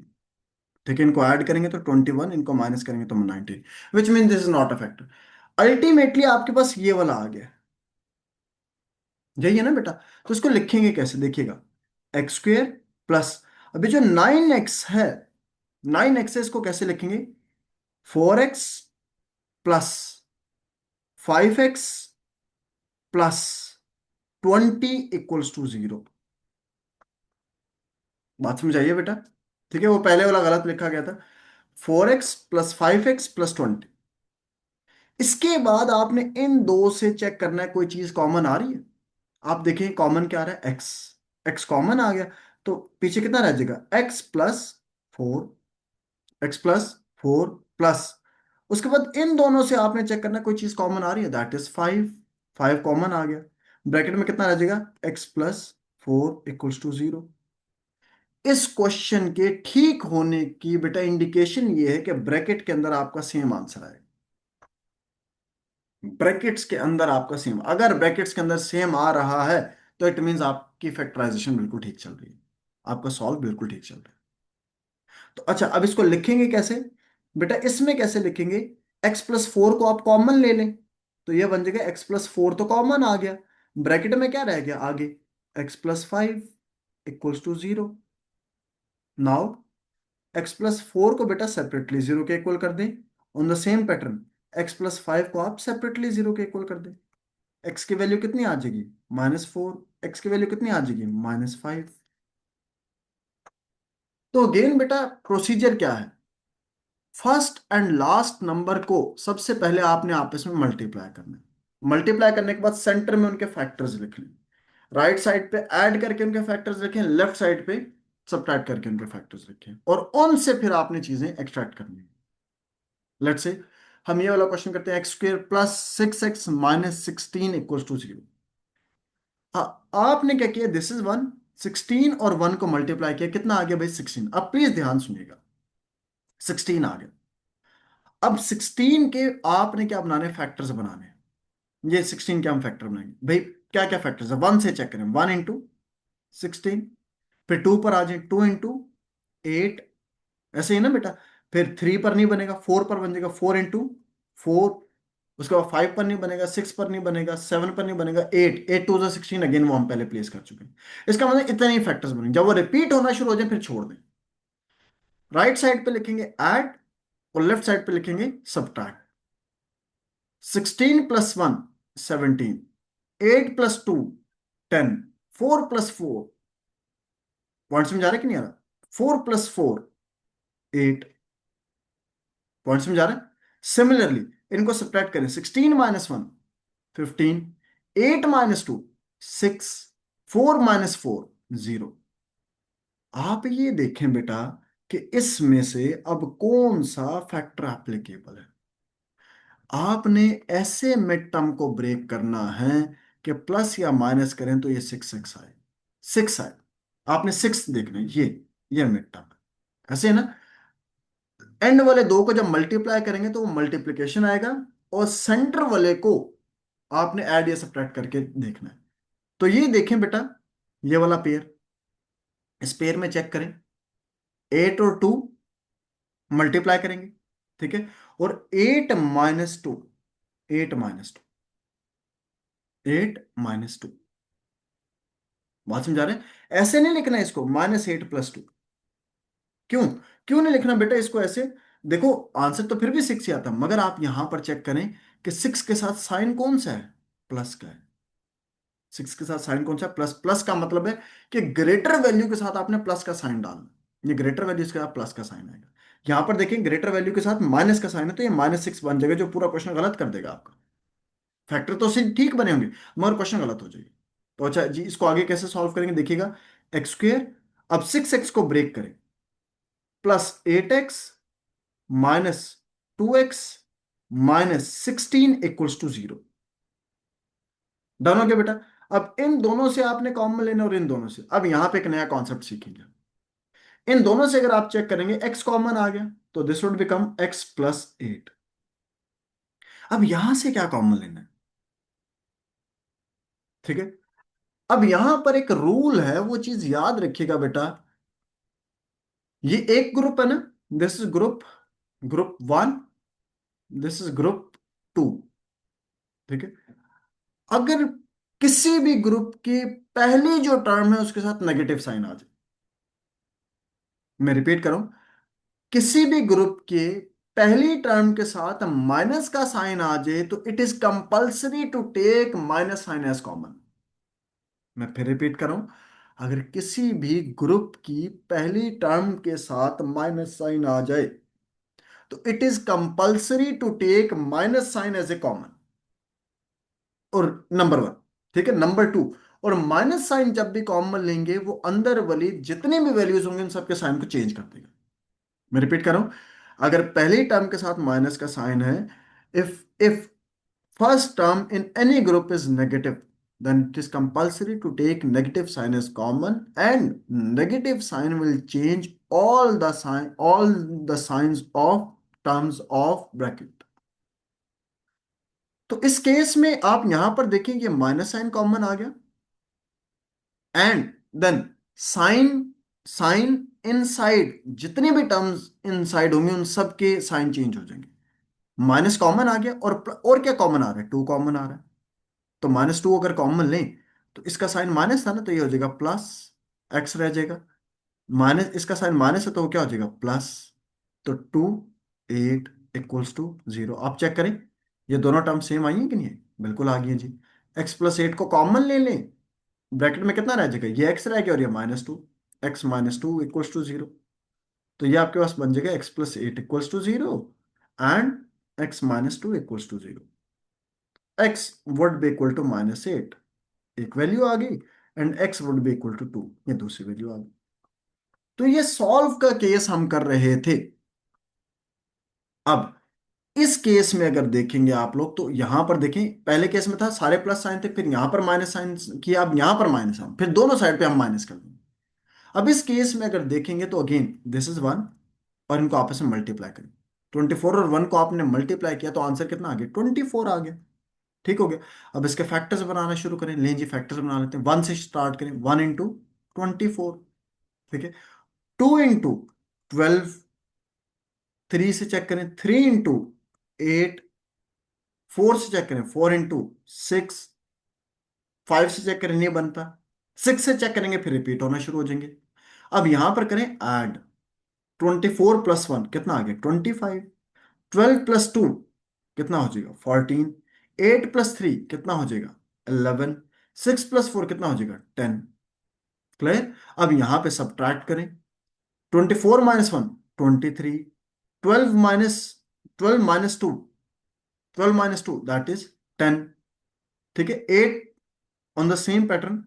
ठीक है, इनको ऐड करेंगे तो 21, इनको माइनस करेंगे तो 19, which mean this is not a factor. Ultimately आपके पास ये वाला आ गया। यही है ना बेटा। तो इसको लिखेंगे कैसे? देखिएगा, x² प्लस, अभी जो 9x है, 9x है, इसको कैसे लिखेंगे? 4x + 5x + 20 = 0। बात समझ आइए बेटा। ठीक है, वो पहले वाला गलत लिखा गया था। 4x + 5x + 20। इसके बाद आपने इन दो से चेक करना है कोई चीज कॉमन आ रही है। आप देखें कॉमन क्या आ रहा है? x। x कॉमन आ गया तो पीछे कितना रह जाएगा? x + 4 प्लस, उसके बाद इन दोनों से आपने चेक करना है कोई चीज कॉमन आ रही है, दैट इज 5। 5 कॉमन आ गया। ब्रैकेट में कितना रह जाएगा? x + 4 = 0। इस क्वेश्चन के ठीक होने की बेटा इंडिकेशन ये है कि ब्रैकेट के अंदर आपका सेम आंसर आएगा। ब्रैकेट्स के अंदर आपका सेम, अगर ब्रैकेट्स के अंदर सेम आ रहा है तो इट मींस आपकी फैक्टराइजेशन बिल्कुल ठीक चल रही है, आपका सॉल्व बिल्कुल ठीक चल रहा है। तो अच्छा, अब इसको लिखेंगे कैसे? बेटा इसमें कैसे लिखेंगे? x + 4 को आप कॉमन ले लें तो ये बन जाएगा x + 4 तो कॉमन आ गया, ब्रैकेट में क्या रह गया आगे? x + 5 = 0। नाउ x + 4 को बेटा सेपरेटली 0 के इक्वल कर दें। On the same pattern x + 5 को आप सेपरेटली 0 के इक्वल कर दें। x की वैल्यू कितनी आ जाएगी? -4। x की वैल्यू कितनी आ जाएगी? -5। तो अगेन बेटा प्रोसीजर क्या है? फर्स्ट एंड लास्ट नंबर को सबसे पहले आपने आपस में मल्टीप्लाई करना है। मल्टीप्लाई करने के बाद सेंटर में उनके फैक्टर्स लिख लें। राइट साइड पे ऐड करके उनके फैक्टर्स लिखें, लेफ्ट साइड पे सब्ट्रैक्ट करके उनके फैक्टर्स लिखें, और उनसे फिर आपने चीजें एक्सट्रैक्ट करनी है। लेट्स से हम ये वाला क्वेश्चन करते हैं, x² + 6x - 16 = 0। आपने क्या किया? This is 1। 16 और 1 को मल्टीप्लाई किया, कितना आ गया भाई? 16। अब प्लीज ध्यान सुनिएगा, 16 आ गया। अब 16 के आपने क्या बनाने? फैक्टर्स बनाने हैं। ये 16 के हम फैक्टर बनाएंगे भाई। क्या क्या फैक्टर्स है? 1 से चेक करें, 1 × 16। फिर 2 पर आ जाए, 2 × 8। ऐसे ही ना बेटा। फिर 3 पर नहीं बनेगा, 4 पर बन जाएगा, 4 × 4। उसके बाद 5 पर नहीं बनेगा, 6 पर नहीं बनेगा, 7 पर नहीं बनेगा, 8। 8 × 2 = 16, अगेन वो हम पहले प्लेस कर चुके हैं। इसका मतलब इतने ही फैक्टर्स बनेंगे। जब वो रिपीट होना शुरू हो जाए फिर छोड़ दें। राइट साइड पे लिखेंगे ऐड और लेफ्ट साइड पे लिखेंगे सब्ट्रैक्ट। 16 + 1 17, 8 + 2 10, 4 + 4। पॉइंट समझा रहे कि नहीं आ रहा? 4 + 4 8। पॉइंट समझा रहे? सिमिलरली इनको सब्ट्रैक्ट करें, 16 - 1 15, 8 - 2 6, 4 - 4 0। आप ये देखें बेटा कि इसमें से अब कौन सा फैक्टर एप्लीकेबल है। आपने ऐसे मिड टर्म को ब्रेक करना है कि प्लस या माइनस करें तो ये 6x आए। 6 आए, आपने 6 देखना है। ये मिड टर्म है, ऐसे है ना। एंड वाले दो को जब मल्टीप्लाई करेंगे तो वो मल्टीप्लिकेशन आएगा, और सेंटर वाले को आपने ऐड या सब्ट्रैक्ट करके देखना है। तो ये देखें बेटा, ये वाला पेयर, इस पेयर में चेक करें, 8 और 2 मल्टीप्लाई करेंगे। ठीक है, और 8 - 2, 8 - 2 बात समझा रहे हैं? ऐसे नहीं लिखना है इसको, -8 + 2। क्यों? क्यों नहीं लिखना बेटा इसको ऐसे? देखो, आंसर तो फिर भी 6 ही आता, मगर आप यहां पर चेक करें कि 6 के साथ साइन कौन सा है? प्लस का है। 6 के साथ साइन कौन सा? प्लस। प्लस का मतलब है कि ग्रेटर वैल्यू के साथ आपने प्लस का साइन डालना। ये ग्रेटर वैल्यू के साथ प्लस का साइन आएगा। यहां पर देखिए, ग्रेटर वैल्यू के साथ माइनस का साइन है, तो ये -6 बन जाएगा, जो पूरा क्वेश्चन गलत कर देगा आपका। फैक्टर तो सिर्फ ठीक बने होंगे, मगर क्वेश्चन गलत हो जाएगी। तो अच्छा जी, इसको आगे कैसे सॉल्व करेंगे देखिएगा। x², अब 6x को ब्रेक करें, +8x -2x -16 = 0। डन हो गया बेटा? अब इन दोनों से आपने कॉमन लेना, और इन दोनों से। अब यहां पे एक नया कॉन्सेप्ट सीखेंगे। इन दोनों से अगर आप चेक करेंगे, x कॉमन आ गया, तो दिस वुड बिकम x + 8। अब यहां से क्या कॉमन लेना है? ठीक है। अब यहां पर एक रूल है, वो चीज याद रखिएगा बेटा। ये एक ग्रुप है ना, this is group 1, this is group 2। ठीक है। अगर किसी भी ग्रुप की पहली जो टर्म है उसके साथ नेगेटिव साइन आ जाए, मैं रिपीट करूं, किसी भी ग्रुप के पहली टर्म के साथ माइनस का साइन आ जाए, तो it is compulsory to take minus sign as common. मैं फिर रिपीट करूं, अगर किसी भी ग्रुप की पहली टर्म के साथ माइनस साइन आ जाए, तो it is compulsory to take minus sign as a common. और नंबर 1, ठीक है, नंबर 2, और माइनस साइन जब भी कॉमन लेंगे, वो अंदर वाली जितनी भी वैल्यूज होंगे उन सबके साइन को चेंज कर देगा। मैं रिपीट कर रहा हूं, अगर पहली टर्म के साथ माइनस का साइन है, if if first term in any group is negative, then it is compulsory to take negative sign as common, and negative sign will change all the signs of terms of bracket। तो इस case में आप यहां पर देखेंगे, minus sign common आ गया, and then sign sign inside जितनी भी टर्म्स इनसाइड होंगे उन सब के साइन चेंज हो जाएंगे। माइनस कॉमन आ गया, और क्या कॉमन आ रहा है? 2 कॉमन आ रहा है। तो -2 अगर कॉमन लें, तो इसका साइन माइनस था ना, तो ये हो जाएगा प्लस, एक्स रह जाएगा। माइनस, इसका साइन माइनस है, तो वो क्या हो जाएगा? प्लस। तो 2 8 = 0। आप चेक करें, ये दोनों टर्म सेम आई हैं कि नहीं है? बिल्कुल आ गई हैं जी। x + 8 को कॉमन ले लें, ब्रैकेट में कितना रह जाएगा? ये x रह गया, और ये -2, x - 2 = 0। तो ये आपके पास बन जाएगा x + 8 = 0, and x - 2 = 0। x would be equal to -8, एक वैल्यू आ गई, and x would be equal to 2, ये दूसरी वैल्यू आ गई। तो ये सॉल्व का केस हम कर रहे थे। अब इस केस में अगर देखेंगे आप लोग, तो यहां पर देखें, पहले केस में था सारे प्लस साइन थे, फिर यहां पर माइनस साइन किया, अब यहां पर माइनस साइन, फिर दोनों साइड पे हम माइनस कर देंगे। अब इस केस में अगर देखेंगे, तो अगेन दिस इज 1, और इनको आपस में मल्टीप्लाई करें। 24 और 1 को आपने मल्टीप्लाई किया, तो आंसर कितना आ गया? 24 आ गया। ठीक हो गया। अब इसके फैक्टर्स बनाना शुरू करें, लें जी फैक्टर्स बना लेते हैं। 1 से स्टार्ट करें, 1 × 24। ठीक है। 2 × 12, 3 से चेक करें, 3 × 8, 4 से चेक करें, 4 × 6, 5 से चेक करें, नहीं बनता। 6 से चेक करेंगे, फिर रिपीट होना शुरू हो जाएंगे। अब यहां पर करें ऐड, 24 + 1 कितना आ गया? 25। 12 + 2 कितना हो जाएगा? 14। 8 + 3 कितना हो जाएगा? 11। 6 + 4 कितना हो जाएगा? 10। क्लियर? अब यहां पे सब्ट्रैक्ट करें, 24 - 1 23, 12 माइनस 12 - 2, 12 - 2 दैट इज 10। ठीक है। 8 ऑन द सेम पैटर्न।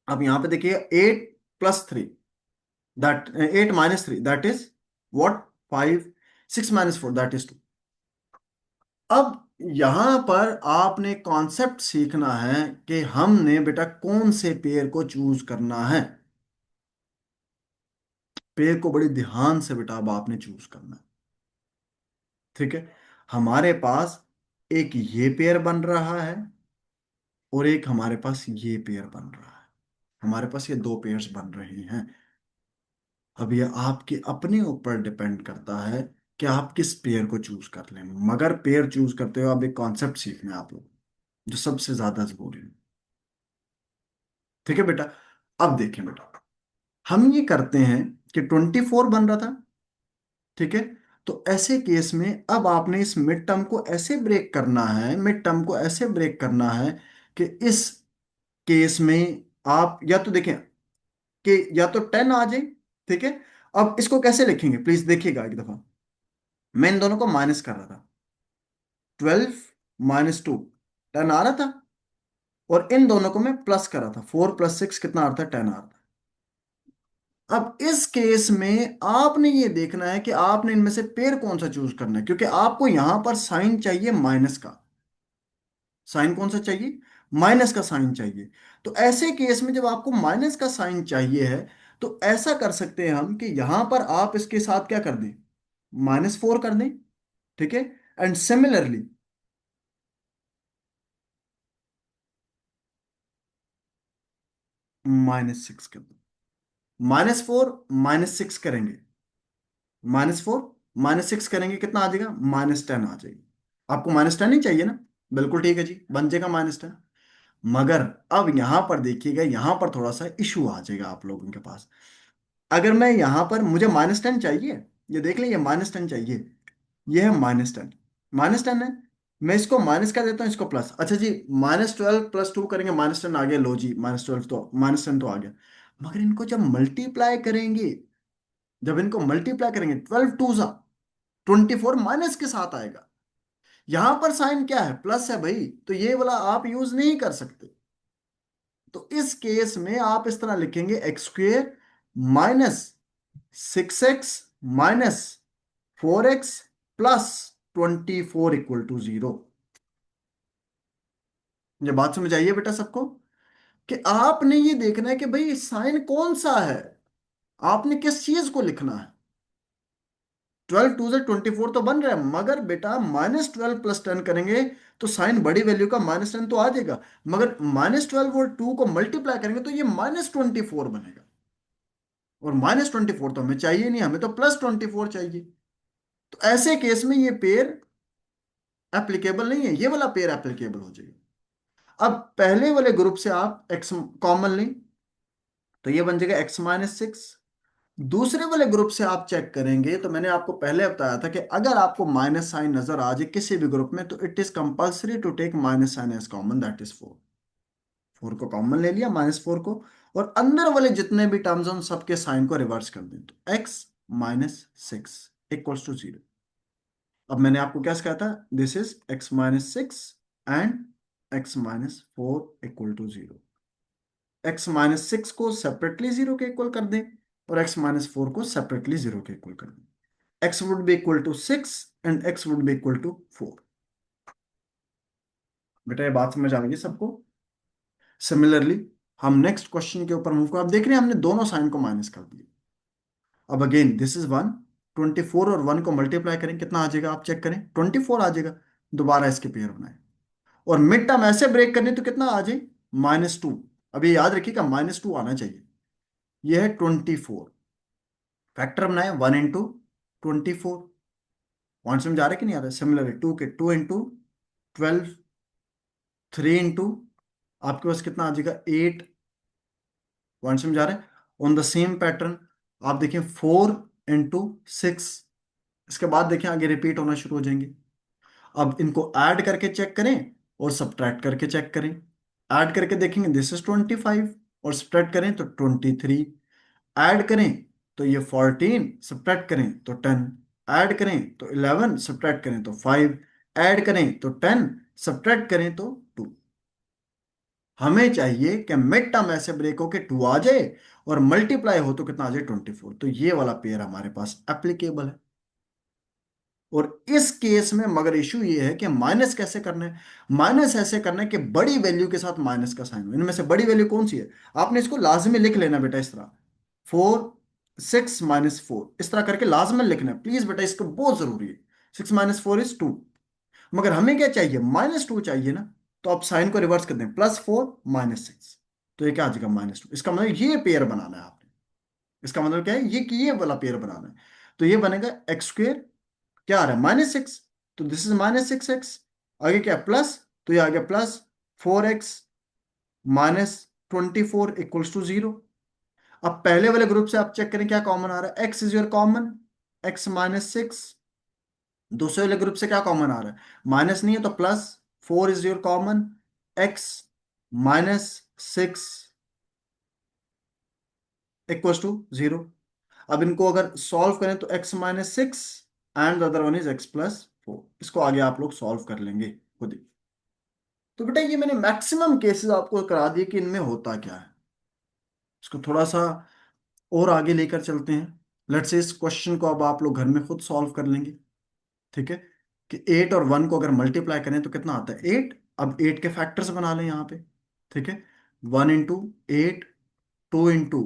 अब यहां पे देखिए, 8 + 3 that 8 - 3 that is what? 5। 6 - 4 that is 2। अब यहां पर आपने कॉन्सेप्ट सीखना है कि हमने बेटा कौन से पेयर को चूज करना है। पेयर को बड़ी ध्यान से बेटा अब आपने चूज करना है। ठीक है। हमारे पास एक ये पेयर बन रहा है, और एक हमारे पास ये पेयर बन रहा है। हमारे पास ये दो पेयर्स बन रहे हैं। अब ये आपके अपने ऊपर डिपेंड करता है कि आप किस पेयर को चूज कर लें, मगर पेयर चूज करते हो अब एक कॉन्सेप्ट सीखना है आप लोग, जो सबसे ज्यादा जरूरी है। ठीक है बेटा। अब देखें बेटा, हम ये करते हैं कि 24 बन रहा था, ठीक है। तो ऐसे केस में अब आपने इस मिड टर्म को ऐसे ब्रेक करना है, मिड टर्म को ऐसे ब्रेक करना है कि इस केस में आप या तो देखें कि या तो 10 आ जाए, ठीक है। अब इसको कैसे लिखेंगे प्लीज देखिएगा एक दफा। मैं इन दोनों को माइनस कर रहा था, 12 - 2, 10 आ रहा था। और इन दोनों को मैं प्लस कर रहा था, 4 + 6 कितना आ रहा था, 10 आ रहा था। अब इस केस में आपने ये देखना है कि आपने इनमें से पेयर कौन सा चूज करना है, क्योंकि आपको यहां पर साइन चाहिए माइनस का। साइन कौन सा चाहिए, माइनस का साइन चाहिए। तो ऐसे केस में जब आपको माइनस का साइन चाहिए है, तो ऐसा कर सकते हैं हम कि यहां पर आप इसके साथ क्या कर दें, -4 कर दें, ठीक है। एंड सिमिलरली -6 कर दो। -4 -6 करेंगे, -4 -6 करेंगे, कितना आ जाएगा, -10 आ जाएगी। आपको -10 ही चाहिए ना, बिल्कुल ठीक है जी, बन जाएगा -10। मगर अब यहां पर देखिएगा, यहां पर थोड़ा सा इशू आ जाएगा आप लोगों के पास। अगर मैं यहां पर, मुझे -10 चाहिए, ये देख लें, ये -10 चाहिए, ये है -10, -10 है। मैं इसको माइनस कर देता हूँ, इसको प्लस, अच्छा जी, -12 + 2 करेंगे, -10 आ गया, लो जी, -12 तो -10 तो आ गया। मगर इनको जब मल्टीप्लाई करेंगे, जब इनको मल्टीप्लाई करेंगे, 12 × 2 = 24 माइनस के साथ आएगा। यहां पर साइन क्या है, प्लस है भाई, तो ये वाला आप यूज नहीं कर सकते। तो इस केस में आप इस तरह लिखेंगे, x² -6x -4x +24 = 0। ये बात समझ आइए बेटा सबको, कि आपने ये देखना है कि भाई साइन कौन सा है, आपने किस चीज को लिखना है। 12 × 2 = 24 तो बन रहा है, मगर बेटा -12 + 10 करेंगे तो साइन बड़ी वैल्यू का -10 तो आ जाएगा। मगर -12 और 2 को मल्टीप्लाई करेंगे तो ये -24 बनेगा। और -24 तो हमें चाहिए नहीं, हमें तो +24 चाहिए। तो ऐसे केस में ये पेयर एप्लीकेबल नहीं है, ये वाला पेयर एप्लीकेबल हो जाएगा। अब पहले वाले ग्रुप से आप x कॉमन लें, तो ये बन जाएगा x-6। दूसरे वाले ग्रुप से आप चेक करेंगे, तो मैंने आपको पहले बताया था कि अगर आपको माइनस साइन नजर आ जाए किसी भी ग्रुप में, तो it is compulsory to take minus sign as common, that is 4। 4 को कॉमन ले लिया, -4 को, और अंदर वाले जितने भी टर्म्स हैं उन सबके साइन को रिवर्स कर दें, तो x-6 = 0। अब मैंने आपको क्या सिखाया था, this is x-6 and x-4 = 0। x-6 को सेपरेटली 0 के इक्वल कर दें, और x-4 को सेपरेटली 0 के इक्वल कर दें। x would be equal to 6 and x would be equal to 4। बेटा ये बात समझ आ गई सबको। सिमिलरली हम नेक्स्ट क्वेश्चन के ऊपर मूव कर, अब देख रहे हैं हमने दोनों साइन को माइनस कर दिया। अब अगेन दिस इज 1, 24 और 1 को मल्टीप्लाई करें, कितना आ जाएगा, आप चेक करें, 24 आ जाएगा। दोबारा इसके पेयर बनाए, और मिड टर्म ऐसे ब्रेक करने तो कितना आ जाए, -2। अभी याद रखिएगा -2 आना चाहिए। यह है 24, फैक्टर बनाए 1 × 24। पॉइंट समझ आ रहा है कि नहीं आ रहा है, सिमिलर 2 × 12, 3 आपके पास कितना आ जाएगा, 8। पॉइंट समझ आ रहा है। ऑन द सेम पैटर्न आप देखें, 4 × 6, इसके बाद देखें आगे रिपीट होना शुरू हो जाएंगे। अब इनको ऐड करके चेक करें और सब्ट्रैक्ट करके चेक करें। ऐड करके देखेंगे, दिस इज 25, और सब्ट्रैक्ट करें तो 23। ऐड करें तो ये 14, सब्ट्रैक्ट करें तो 10। ऐड करें तो 11, सब्ट्रैक्ट करें तो 5। ऐड करें तो 10, सब्ट्रैक्ट करें तो 2। हमें चाहिए कि मिड टर्म ऐसे ब्रेक हो के 2 आ जाए, और मल्टीप्लाई हो तो कितना आ जाए, 24। तो ये वाला पेयर हमारे पास एप्लीकेबल है। और इस केस में मगर इशू ये है कि माइनस कैसे करना है। माइनस ऐसे करना है कि बड़ी वैल्यू के साथ माइनस का साइन हो। इनमें से बड़ी वैल्यू कौन सी है, आपने इसको लाजमी लिख लेना बेटा, इस तरह 4 6 - 4 इस तरह करके लाजमी लिखना है प्लीज बेटा, इसको बहुत जरूरी है। 6 - 4 = 2। मगर हमें क्या चाहिए, -2 चाहिए ना। तो आप साइन को रिवर्स कर दें, +4 -6, तो ये क्या आ जाएगा, -2। इसका मतलब ये पेयर बनाना है आपने। इसका मतलब क्या है, ये कि ये वाला पेयर बनाना है। तो ये बनेगा x² क्या आ रहा है -6, तो दिस इज -6x। आगे क्या प्लस, तो ये आ गया +4x -24 = 0। अब पहले वाले ग्रुप से आप चेक करें क्या कॉमन आ रहा है, x is your common, x -6। दूसरे वाले ग्रुप से क्या कॉमन आ रहा है, माइनस नहीं है तो +4 इज योर कॉमन, x -6 = 0। अब इनको अगर सॉल्व करें तो x-6 and other one is x+4। इसको आगे आप लोग सॉल्व कर लेंगे खुद ही। तो बेटा ये मैंने मैक्सिमम केसेस आपको करा दिए कि इनमें होता क्या है। इसको थोड़ा सा और आगे लेकर चलते हैं। लेट्स से इस क्वेश्चन को अब आप लोग घर में खुद सॉल्व कर लेंगे। ठीक है, कि 8 और 1 को अगर मल्टीप्लाई करें तो कितना आता है 8। अब 8 के फैक्टर्स बना लें यहाँ पे। ठीक है, 1 × 8, 2 ×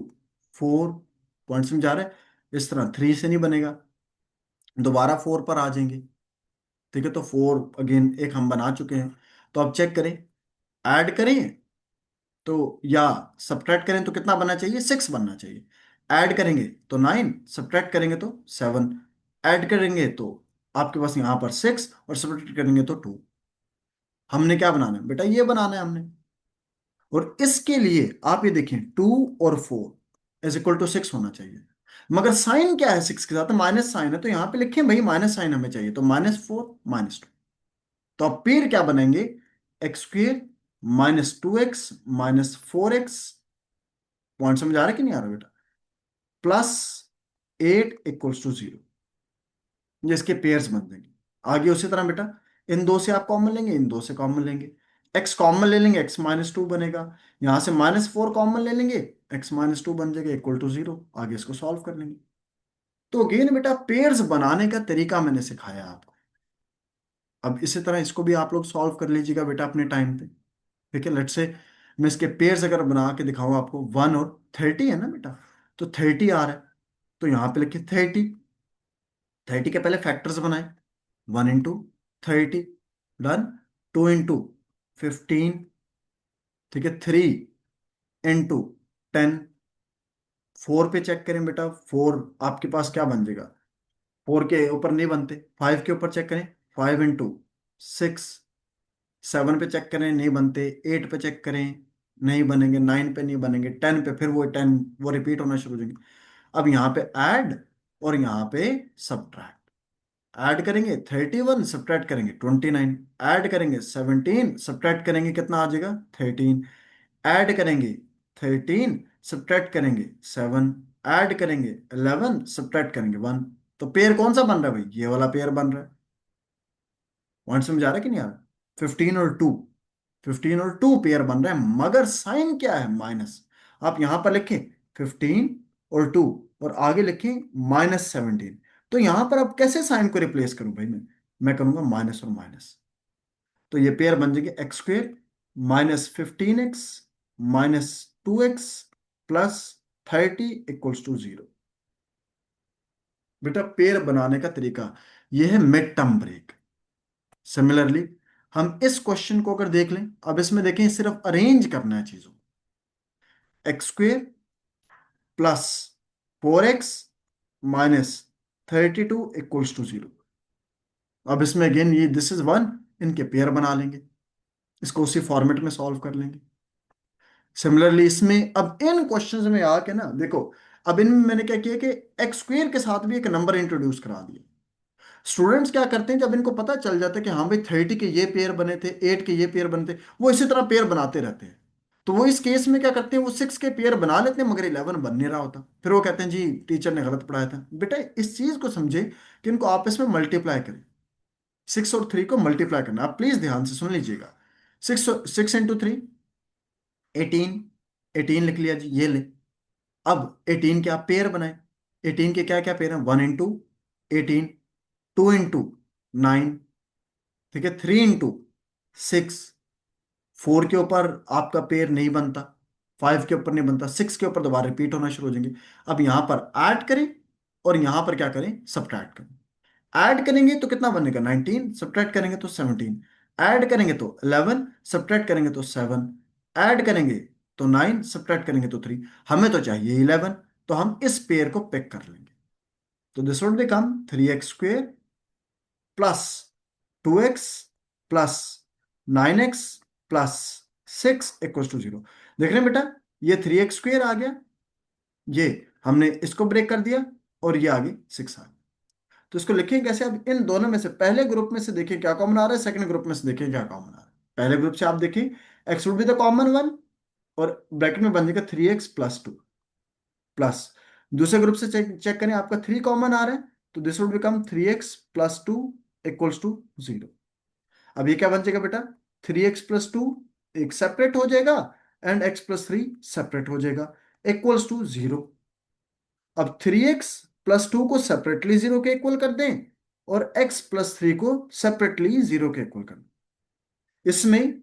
4, पॉइंट्स में जा रहा है। इस तरह 3 से नहीं बनेगा, दोबारा 4 पर आ जाएंगे। ठीक है, तो 4 अगेन एक हम बना चुके हैं। तो अब चेक करें, ऐड करें तो या सब्ट्रैक्ट करें तो कितना बनना चाहिए, 6 बनना चाहिए। ऐड करेंगे तो 9, सब्ट्रैक्ट करेंगे तो 7। ऐड करेंगे तो आपके पास यहाँ पर 6 और सब्ट्रैक्ट करेंगे तो 2। हमने क्या बनाना है बेटा, ये बनाना है हमने। और इसके लिए आप ये देखें 2 और 4 = 6 होना चाहिए। मगर साइन क्या है 6 के साथ, माइनस साइन है, तो यहाँ पे लिखें भाई माइनस साइन हमें चाहिए, तो -4 -2। तो अब फिर क्या बनेंगे, x² -2x -4x, पॉइंट समझ आ रहा है कि नहीं आ रहा बेटा, +8 = 0। ये इसके पेयर्स बन जाएंगे। आगे उसी तरह बेटा, इन दो से आप कॉमन लेंगे, इन दो से कॉमन लेंगे, x कॉमन ले लेंगे, x-2 बनेगा। यहां से -4 कॉमन ले लेंगे, x-2 बन जाएगा =0। आगे इसको सॉल्व कर लेंगे। तो अगेन बेटा पेयर्स बनाने का तरीका मैंने सिखाया आपको। अब इसी तरह इसको भी आप लोग सॉल्व कर लीजिएगा बेटा अपने टाइम पे। ठीक है, लेट्स से मैं इसके पेयर्स अगर बना के दिखाऊं आपको, 1 और 30 है ना बेटा, तो 30 आ रहा है, तो यहां पे लिखिए 30। 30 के पहले फैक्टर्स बनाए, 1 × 30, डन। 2 × 15, ठीक है, 3 × 10। 4 पे चेक करें बेटा, 4 आपके पास क्या बन जाएगा, 4 के ऊपर नहीं बनते। 5 के ऊपर चेक करें, 5 × 6। 7 पे चेक करें, नहीं बनते। 8 पे चेक करें, नहीं बनेंगे। 9 पे नहीं बनेंगे। 10 पे फिर वो 10 वो रिपीट होना शुरू हो जाएंगे। अब यहाँ पे ऐड और यहाँ पे सब्ट्रैक्ट। ऐड करेंगे 31, सब्ट्रैक्ट करेंगे 29। ऐड करेंगे 17, सब्ट्रैक्ट करेंगे कितना आ जाएगा 13। ऐड करेंगे 13, सब्ट्रैक्ट करेंगे 7। ऐड करेंगे 11, सब्ट्रैक्ट करेंगे 1। तो पेयर कौन सा बन रहा है भाई, ये वाला पेयर बन रहा है। पॉइंट समझ आ रहा है कि नहीं आ रहा, 15 और 2, 15 और 2 पेयर बन रहा है, मगर साइन क्या है माइनस। आप यहां पर लिखें 15 और 2, और आगे लिखें -17। तो यहां पर अब कैसे साइन को रिप्लेस करूं भाई, मैं करूंगा माइनस और माइनस। तो ये पेयर बन जाएगी x² -15x -2x +30 = 0। बेटा पेयर बनाने का तरीका ये है मिड टर्म ब्रेक। सिमिलरली हम इस क्वेश्चन को अगर देख लें, अब इसमें देखें सिर्फ अरेंज करना है चीजों। x² +4x -32 = 0। अब इसमें अगेन ये दिस इज 1, इनके पेयर बना लेंगे, इसको उसी फॉर्मेट में सॉल्व कर लेंगे। सिमिलरली इसमें अब इन क्वेश्चंस में आके ना देखो, अब इनमें मैंने क्या किया कि x² के साथ भी एक नंबर इंट्रोड्यूस करा दिया। स्टूडेंट्स क्या करते हैं, जब इनको पता चल जाता है कि हाँ भाई 30 के ये पेयर बने थे, 8 के ये पेयर बने थे, वो इसी तरह पेयर बनाते रहते हैं। तो वो इस केस में क्या करते हैं, वो 6 के पेयर बना लेते हैं, मगर 11 बन नहीं रहा होता। फिर वो कहते हैं जी टीचर ने गलत पढ़ाया था। बेटा इस चीज को समझे कि इनको आपस में मल्टीप्लाई करें। 6 और 3 को मल्टीप्लाई करना, आप प्लीज ध्यान से सुन लीजिएगा। 6 × 3 18। 18 लिख लिया जी, ये ले। अब 18 के आप पेयर बनाए। 18 के क्या क्या पेयर हैं, 1 × 18, 2 × 9, ठीक है, 3 × 6। 4 के ऊपर आपका पेयर नहीं बनता, 5 के ऊपर नहीं बनता, 6 के ऊपर दोबारा रिपीट होना शुरू हो जाएंगे। अब यहां पर ऐड करें और यहां पर क्या करें, सब्ट्रैक्ट करें। ऐड करेंगे तो कितना बनेगा 19, सब्ट्रैक्ट करेंगे तो 17। ऐड करेंगे तो 11, सब्ट्रैक्ट करेंगे तो 7। ऐड करेंगे तो 9, सब्ट्रैक्ट करेंगे तो 3। हमें तो चाहिए 11, तो हम इस पेयर को पिक कर लेंगे। तो this would become 3x² plus 2x plus 9x plus 6 = 0। देख रहे हैं बेटा, ये 3x² आ गया, ये हमने इसको ब्रेक कर दिया, और ये आगे 6 आ गया। तो इसको लिखें कैसे? अब इन दोनों में से पहले ग्रुप में से देखिए क्या कॉमन आ रहा है, सेकंड ग्रुप में से देखिए क्या कॉमन आ रहा है। पहले ग्रुप से आप देखिए x would be the common one, और ब्रैकेट में बन जाएगा 3x+2 प्लस। दूसरे ग्रुप से चेक चेक करें, आपका 3 कॉमन आ रहा है, तो दिस वुड बिकम 3x+2 = 0। अब ये क्या बन जाएगा बेटा? 3x+2 एक सेपरेट हो जाएगा, एंड x+3 सेपरेट हो जाएगा, =0। अब 3x+2 को सेपरेटली 0 के इक्वल कर दें, और x+3 को सेपरेटली 0 के इक्वल कर दें। इसमें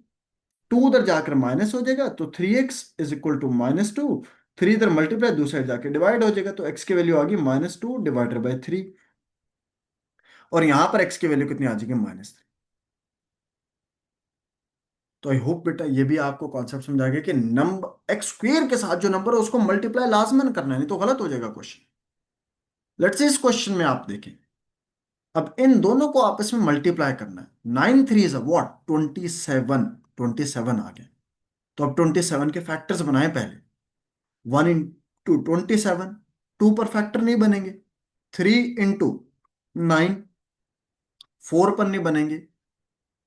2 उधर जाकर माइनस हो जाएगा, तो 3x = -2। 3 इधर मल्टीप्लाई, दूसरे जाके डिवाइड हो जाएगा, तो x की वैल्यू आ गई -2/3। और यहां पर x की वैल्यू कितनी आ जाएगी? -3। तो आई होप बेटा ये भी आपको कॉन्सेप्ट समझ आ गया कि नंबर x² के साथ जो नंबर है उसको मल्टीप्लाई लाजमन करना है, नहीं तो गलत हो जाएगा क्वेश्चन। लेट्स से इस क्वेश्चन में आप देखें, अब इन दोनों को आपस में मल्टीप्लाई करना है। 9 3 27, 27 आ गया। तो अब 27 के फैक्टर्स बनाए पहले। 1 × 27, 2 पर फैक्टर नहीं बनेंगे। 3 × 9, 4 पर नहीं बनेंगे,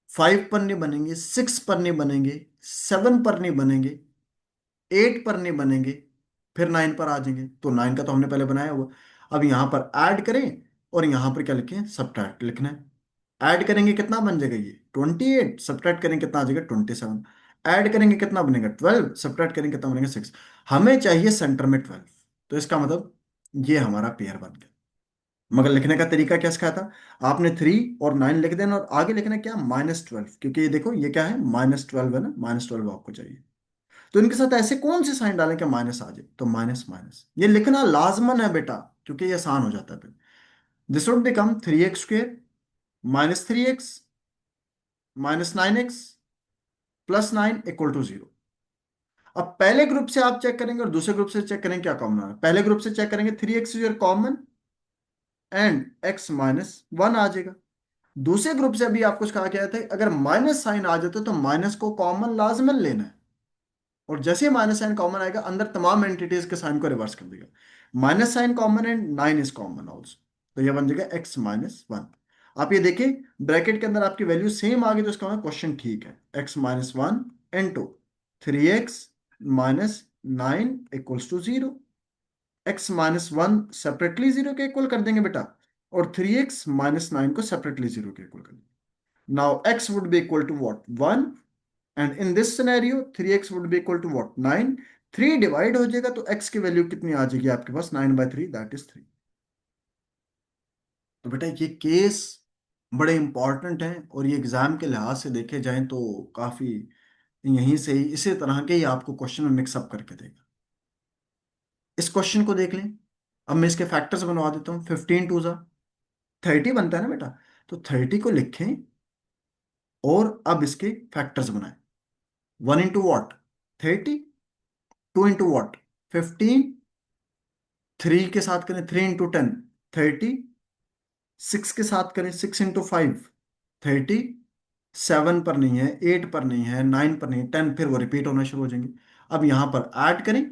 5 पर नहीं बनेंगे, 6 पर नहीं बनेंगे, 7 पर नहीं बनेंगे, 8 पर नहीं बनेंगे, फिर 9 पर आ जाएंगे। तो 9 का तो हमने पहले बनाया हुआ। अब यहां पर ऐड करें, और यहां पर क्या लिखें? सब्ट्रैक्ट लिखना है। ऐड करेंगे कितना बन जाएगा? ये 28। सब्ट्रैक्ट करेंगे कितना आ जाएगा? 27। ऐड करेंगे कितना बनेगा? 12। सब्ट्रैक्ट करेंगे कितना बनेगा? 6। हमें चाहिए सेंटर में 12। तो इसका मतलब ये हमारा पेयर बन गया। मगर लिखने का तरीका क्या सिखाया था आपने? 3 और 9 लिख देना, और आगे लिखना क्या? -12, क्योंकि ये देखो ये क्या है? -12 है ना, -12 आपको चाहिए। तो इनके साथ ऐसे कौन से साइन डालें कि माइनस आ जाए? तो माइनस माइनस ये लिखना लाजमन है बेटा, क्योंकि ये आसान हो जाता है फिर। This would become 3x² -3x -9x +9 = 0। अब पहले ग्रुप से आप चेक करेंगे और दूसरे ग्रुप से चेक करेंगे क्या कॉमन आ रहा है। पहले ग्रुप से चेक करेंगे 3x is your common, and x -1 आ जाएगा। दूसरे ग्रुप से अभी आपको कहा गया था अगर माइनस साइन आ जाता तो माइनस को कॉमन लाजमन लेना है, और जैसे ही माइनस साइन कॉमन आएगा अंदर तमाम एंटिटीज के साइन को रिवर्स कर देगा। Minus sign common and 9 is common also, तो ये बन जाएगा x-1। आप ये देखिए ब्रैकेट के अंदर आपकी वैल्यू सेम आ गई, तो इसका मतलब क्वेश्चन ठीक है। x-1 into 3x-9 = 0। x-1 separately 0 के इक्वल कर देंगे बेटा, और 3x-9 को सेपरेटली 0 के इक्वल कर देंगे। Now x would be equal to what? 1। And in this scenario 3x would be equal to what? 9। 3 divide हो जाएगा, तो x की वैल्यू कितनी आ जाएगी आपके पास? 9/3, दैट इज 3। तो बेटा ये केस बड़े इंपॉर्टेंट हैं, और ये एग्जाम के लिहाज से देखे जाएं तो काफी यहीं से ही इसी तरह के ही आपको क्वेश्चन में मिक्सअप करके देगा। इस क्वेश्चन को देख लें। अब मैं इसके फैक्टर्स बनवा देता हूँ। 15 × 2 = 30 बनता है ना बेटा, तो 30 को लिखें, और अब इसके फैक्टर्स बनाएं। 1 × what? 30। 2 × what? 15। 3 के साथ करें 3 × 10, 30। 6 के साथ करें 6 × 5, 30। 7 पर नहीं है, 8 पर नहीं है, 9 पर नहीं है, 10, फिर वो रिपीट होना शुरू हो जाएंगे। अब यहां पर ऐड करें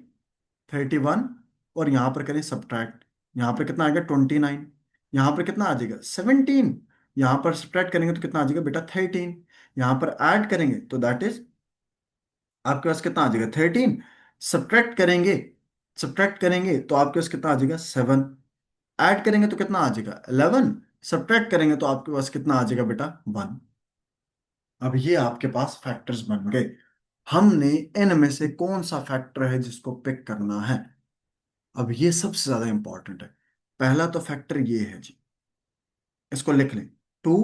31, और यहां पर करें सब्ट्रैक्ट। यहां पर कितना आ गया? 29। यहां पर कितना आ जाएगा? 17। यहां पर सब्ट्रैक्ट करेंगे तो कितना आ जाएगा बेटा? 13। यहां पर ऐड करेंगे तो दैट इज आपके पास कितना आ जाएगा? 13। सब्ट्रैक्ट करेंगे, सब्ट्रैक्ट करेंगे तो आपके पास कितना आ जाएगा? 7। ऐड करेंगे तो कितना आ जाएगा? 11। सब्ट्रैक्ट करेंगे तो आपके पास कितना आ जाएगा बेटा? 1। अब ये आपके पास फैक्टर्स बन गए। हमने इनमें से कौन सा फैक्टर है जिसको पिक करना है? अब ये सबसे ज्यादा इंपॉर्टेंट है। पहला तो फैक्टर ये है जी, इसको लिख लें। 2,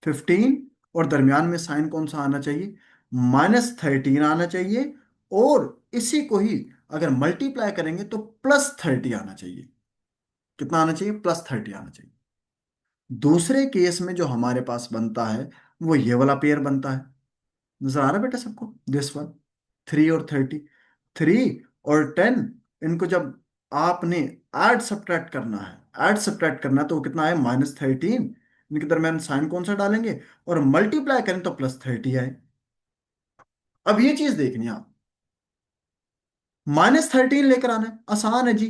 15, और दरमियान में साइन कौन सा आना चाहिए? -13 आना चाहिए, और इसी को ही अगर मल्टीप्लाई करेंगे तो +30 आना चाहिए। कितना आना चाहिए? +30 आना चाहिए। दूसरे केस में जो हमारे पास बनता है वो ये वाला पेयर बनता है। नजर आ रहा है बेटा सबको? दिस वन, 3 और 30। 3 और 10, इनको जब आपने ऐड सब्ट्रैक्ट करना है, ऐड सब्ट्रैक्ट करना है, तो वो कितना है? -13। इनके दरमियान साइन कौन सा डालेंगे, और मल्टीप्लाई करें तो +30 आए। अब ये चीज देखनी है आप, -13 लेकर आना है, आसान है जी।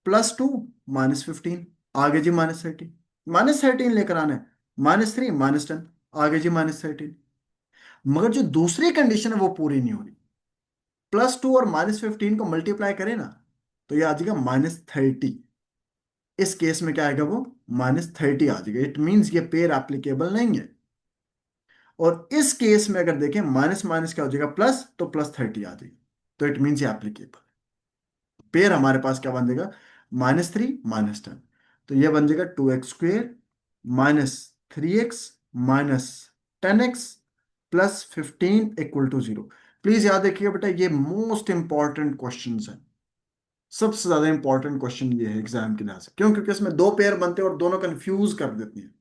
+2 -15, आगे जी -13। -13 लेकर आना है, -3 -10, आगे जी -13। मगर जो दूसरी कंडीशन है वो पूरी नहीं हो रही। +2 और -15 को मल्टीप्लाई करें ना, तो ये आ जाएगा -30। इस केस में क्या आएगा, वो -30 आ जाएगा। इट मीन्स ये पेयर एप्लीकेबल नहीं है। और इस केस में अगर देखें, माइनस माइनस क्या हो जाएगा, प्लस, तो +30 आ जाएगी। तो इट मीन्स ये एप्लीकेबल। पेयर हमारे पास क्या बन जाएगा, -3 -10। तो ये बन जाएगा 2x² -3x -10x +15 = 0। प्लीज याद रखिएगा बेटा, ये मोस्ट इंपॉर्टेंट क्वेश्चन है। सबसे ज्यादा इंपॉर्टेंट क्वेश्चन ये है एग्जाम के लिहाज से। क्यों? क्योंकि इसमें दो पेयर बनते हैं और दोनों कंफ्यूज कर देती हैं।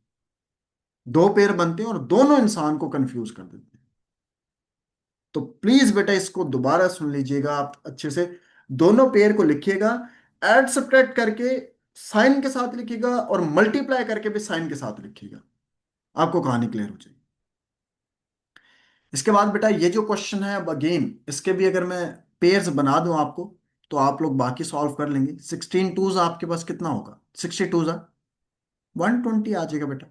दो पेयर बनते हैं और दोनों इंसान को कंफ्यूज कर देते हैं। तो प्लीज बेटा इसको दोबारा सुन लीजिएगा आप अच्छे से। दोनों पेयर को लिखिएगा, ऐड सब्ट्रैक्ट करके साइन के साथ लिखिएगा, और मल्टीप्लाई करके भी साइन के साथ लिखिएगा। आपको कहानी क्लियर हो जाएगी। इसके बाद बेटा ये जो क्वेश्चन है, अब अगेन इसके भी अगर मैं पेयर्स बना दूं आपको, तो आप लोग बाकी सॉल्व कर लेंगे। 16 2s आपके पास कितना होगा, 62 120 आ जाएगा बेटा।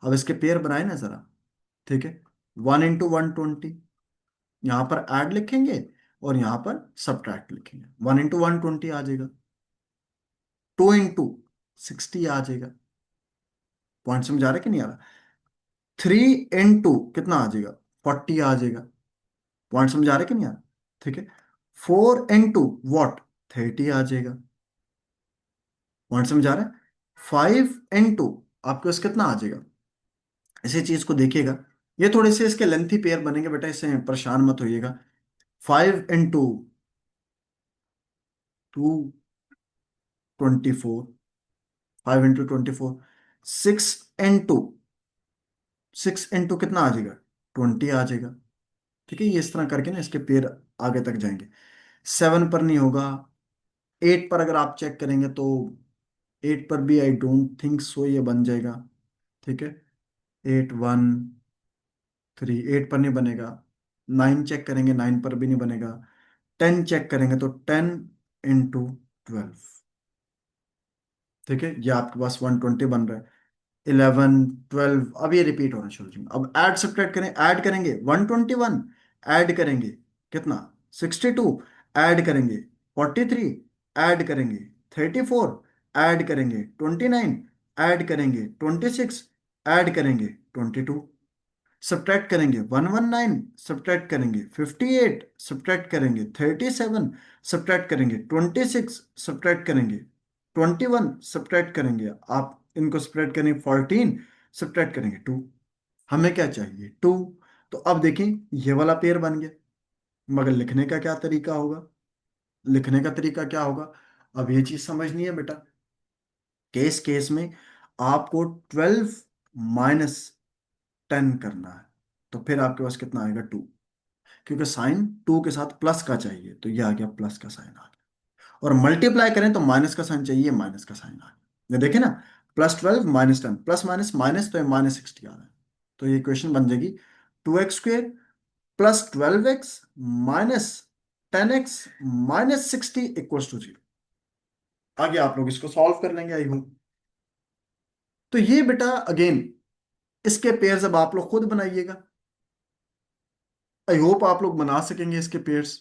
अब इसके पेयर बनाए ना जरा, ठीक है। 1 × 120, यहां पर ऐड लिखेंगे और यहां पर सब्ट्रैक्ट लिखेंगे। 1 × 120 आ जाएगा। 2 × 60 आ जाएगा। पॉइंट समझ आ रहा है कि नहीं आ रहा? 3 × कितना आ जाएगा, 40 आ जाएगा। पॉइंट समझ आ रहा है कि नहीं आ रहा? ठीक है। 4 × व्हाट, 30 आ जाएगा। पॉइंट समझ आ रहा है? 5 × आपके पास कितना आ जाएगा, इसी चीज को देखिएगा। ये थोड़े से इसके लेंथी पेयर बनेंगे बेटा, इससे परेशान मत होइएगा। 5 × 2 24, 5 × 24, 6 × 6 × कितना आ जाएगा, 20 आ जाएगा। ठीक है, ये इस तरह करके ना इसके पेयर आगे तक जाएंगे। 7 पर नहीं होगा। 8 पर अगर आप चेक करेंगे तो 8 पर भी आई डोंट थिंक सो ये बन जाएगा। ठीक है। 8 1 3, 8 पर नहीं बनेगा। 9 चेक करेंगे, 9 पर भी नहीं बनेगा। 10 चेक करेंगे तो 10 × 12। ठीक है, ये आपके पास 120 बन रहा है। 11 12, अब ये रिपीट होना शुरू हो जाएंगे। अब ऐड सब्ट्रैक्ट करें, ऐड करेंगे 121, ऐड करेंगे कितना, 62, ऐड करेंगे 43, ऐड करेंगे 34, ऐड करेंगे 29, ऐड करेंगे 26, ऐड करेंगे 22, सब्ट्रैक्ट करेंगे 119, सब्ट्रैक्ट करेंगे 58, सब्ट्रैक्ट करेंगे 37, सब्ट्रैक्ट करेंगे 26, सब्ट्रैक्ट करेंगे 21, सब्ट्रैक्ट करेंगे, आप इनको सब्ट्रैक्ट करेंगे 14, सब्ट्रैक्ट करेंगे 2। हमें क्या चाहिए, 2। तो अब देखें, ये वाला पेयर बन गया। मगर लिखने का क्या तरीका होगा, लिखने का तरीका क्या होगा? अब ये चीज समझनी है बेटा। केस केस में आपको 12 - 10 करना है। तो फिर आपके पास कितना आएगा, 2। क्योंकि साइन 2 के साथ प्लस का चाहिए, तो ये आ गया, प्लस का साइन आ गया। और मल्टीप्लाई करें तो माइनस का साइन चाहिए, माइनस का साइन आ गया। ये देखे ना, +12 -10, प्लस माइनस माइनस, तो ये -60 आ रहा है। तो ये इक्वेशन बन जाएगी 2x² +12x -10x -60 = 0। आगे आप लोग इसको सॉल्व कर लेंगे आई होप। तो ये बेटा अगेन इसके पेयर्स अब आप लोग खुद बनाइएगा। आई होप आप लोग बना सकेंगे इसके पेयर्स।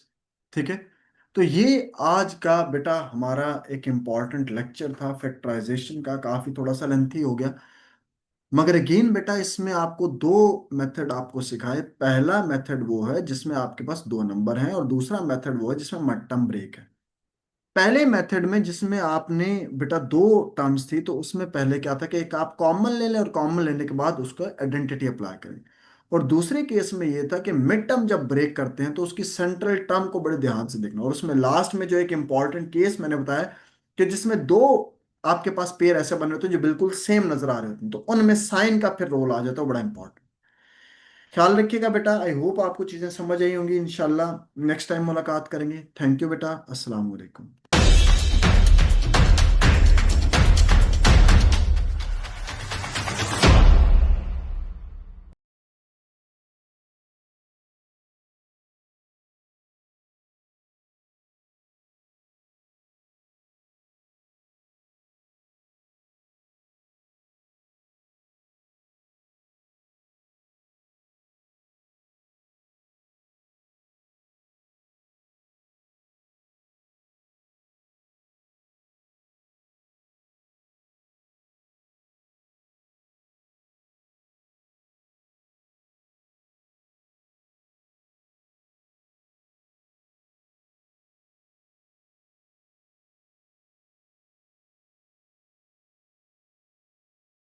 ठीक है। तो ये आज का बेटा हमारा एक इम्पॉर्टेंट लेक्चर था फैक्टराइजेशन का, काफी थोड़ा सा लेंथी हो गया। मगर अगेन बेटा इसमें आपको दो मेथड आपको सिखाए। पहला मेथड वो है जिसमें आपके पास दो नंबर हैं, और दूसरा मेथड वो है जिसमें मड टर्म ब्रेक है। पहले मेथड में जिसमें आपने बेटा दो टर्म्स थी, तो उसमें पहले क्या था कि एक आप कॉमन ले लें, और कॉमन लेने के बाद उसका आइडेंटिटी अप्लाई करें। और दूसरे केस में ये था कि मिड टर्म जब ब्रेक करते हैं तो उसकी सेंट्रल टर्म को बड़े ध्यान से देखना। और उसमें लास्ट में जो एक इंपॉर्टेंट केस मैंने बताया कि जिसमें दो आपके पास पेयर ऐसे बने होते हैं जो बिल्कुल सेम नजर आ रहे होते हैं, तो उनमें साइन का फिर रोल आ जाता है, बड़ा इंपॉर्टेंट। ख्याल रखिएगा बेटा, आई होप आपको चीजें समझ आई होंगी। इंशाल्लाह नेक्स्ट टाइम मुलाकात करेंगे। थैंक यू बेटा, अस्सलाम वालेकुम।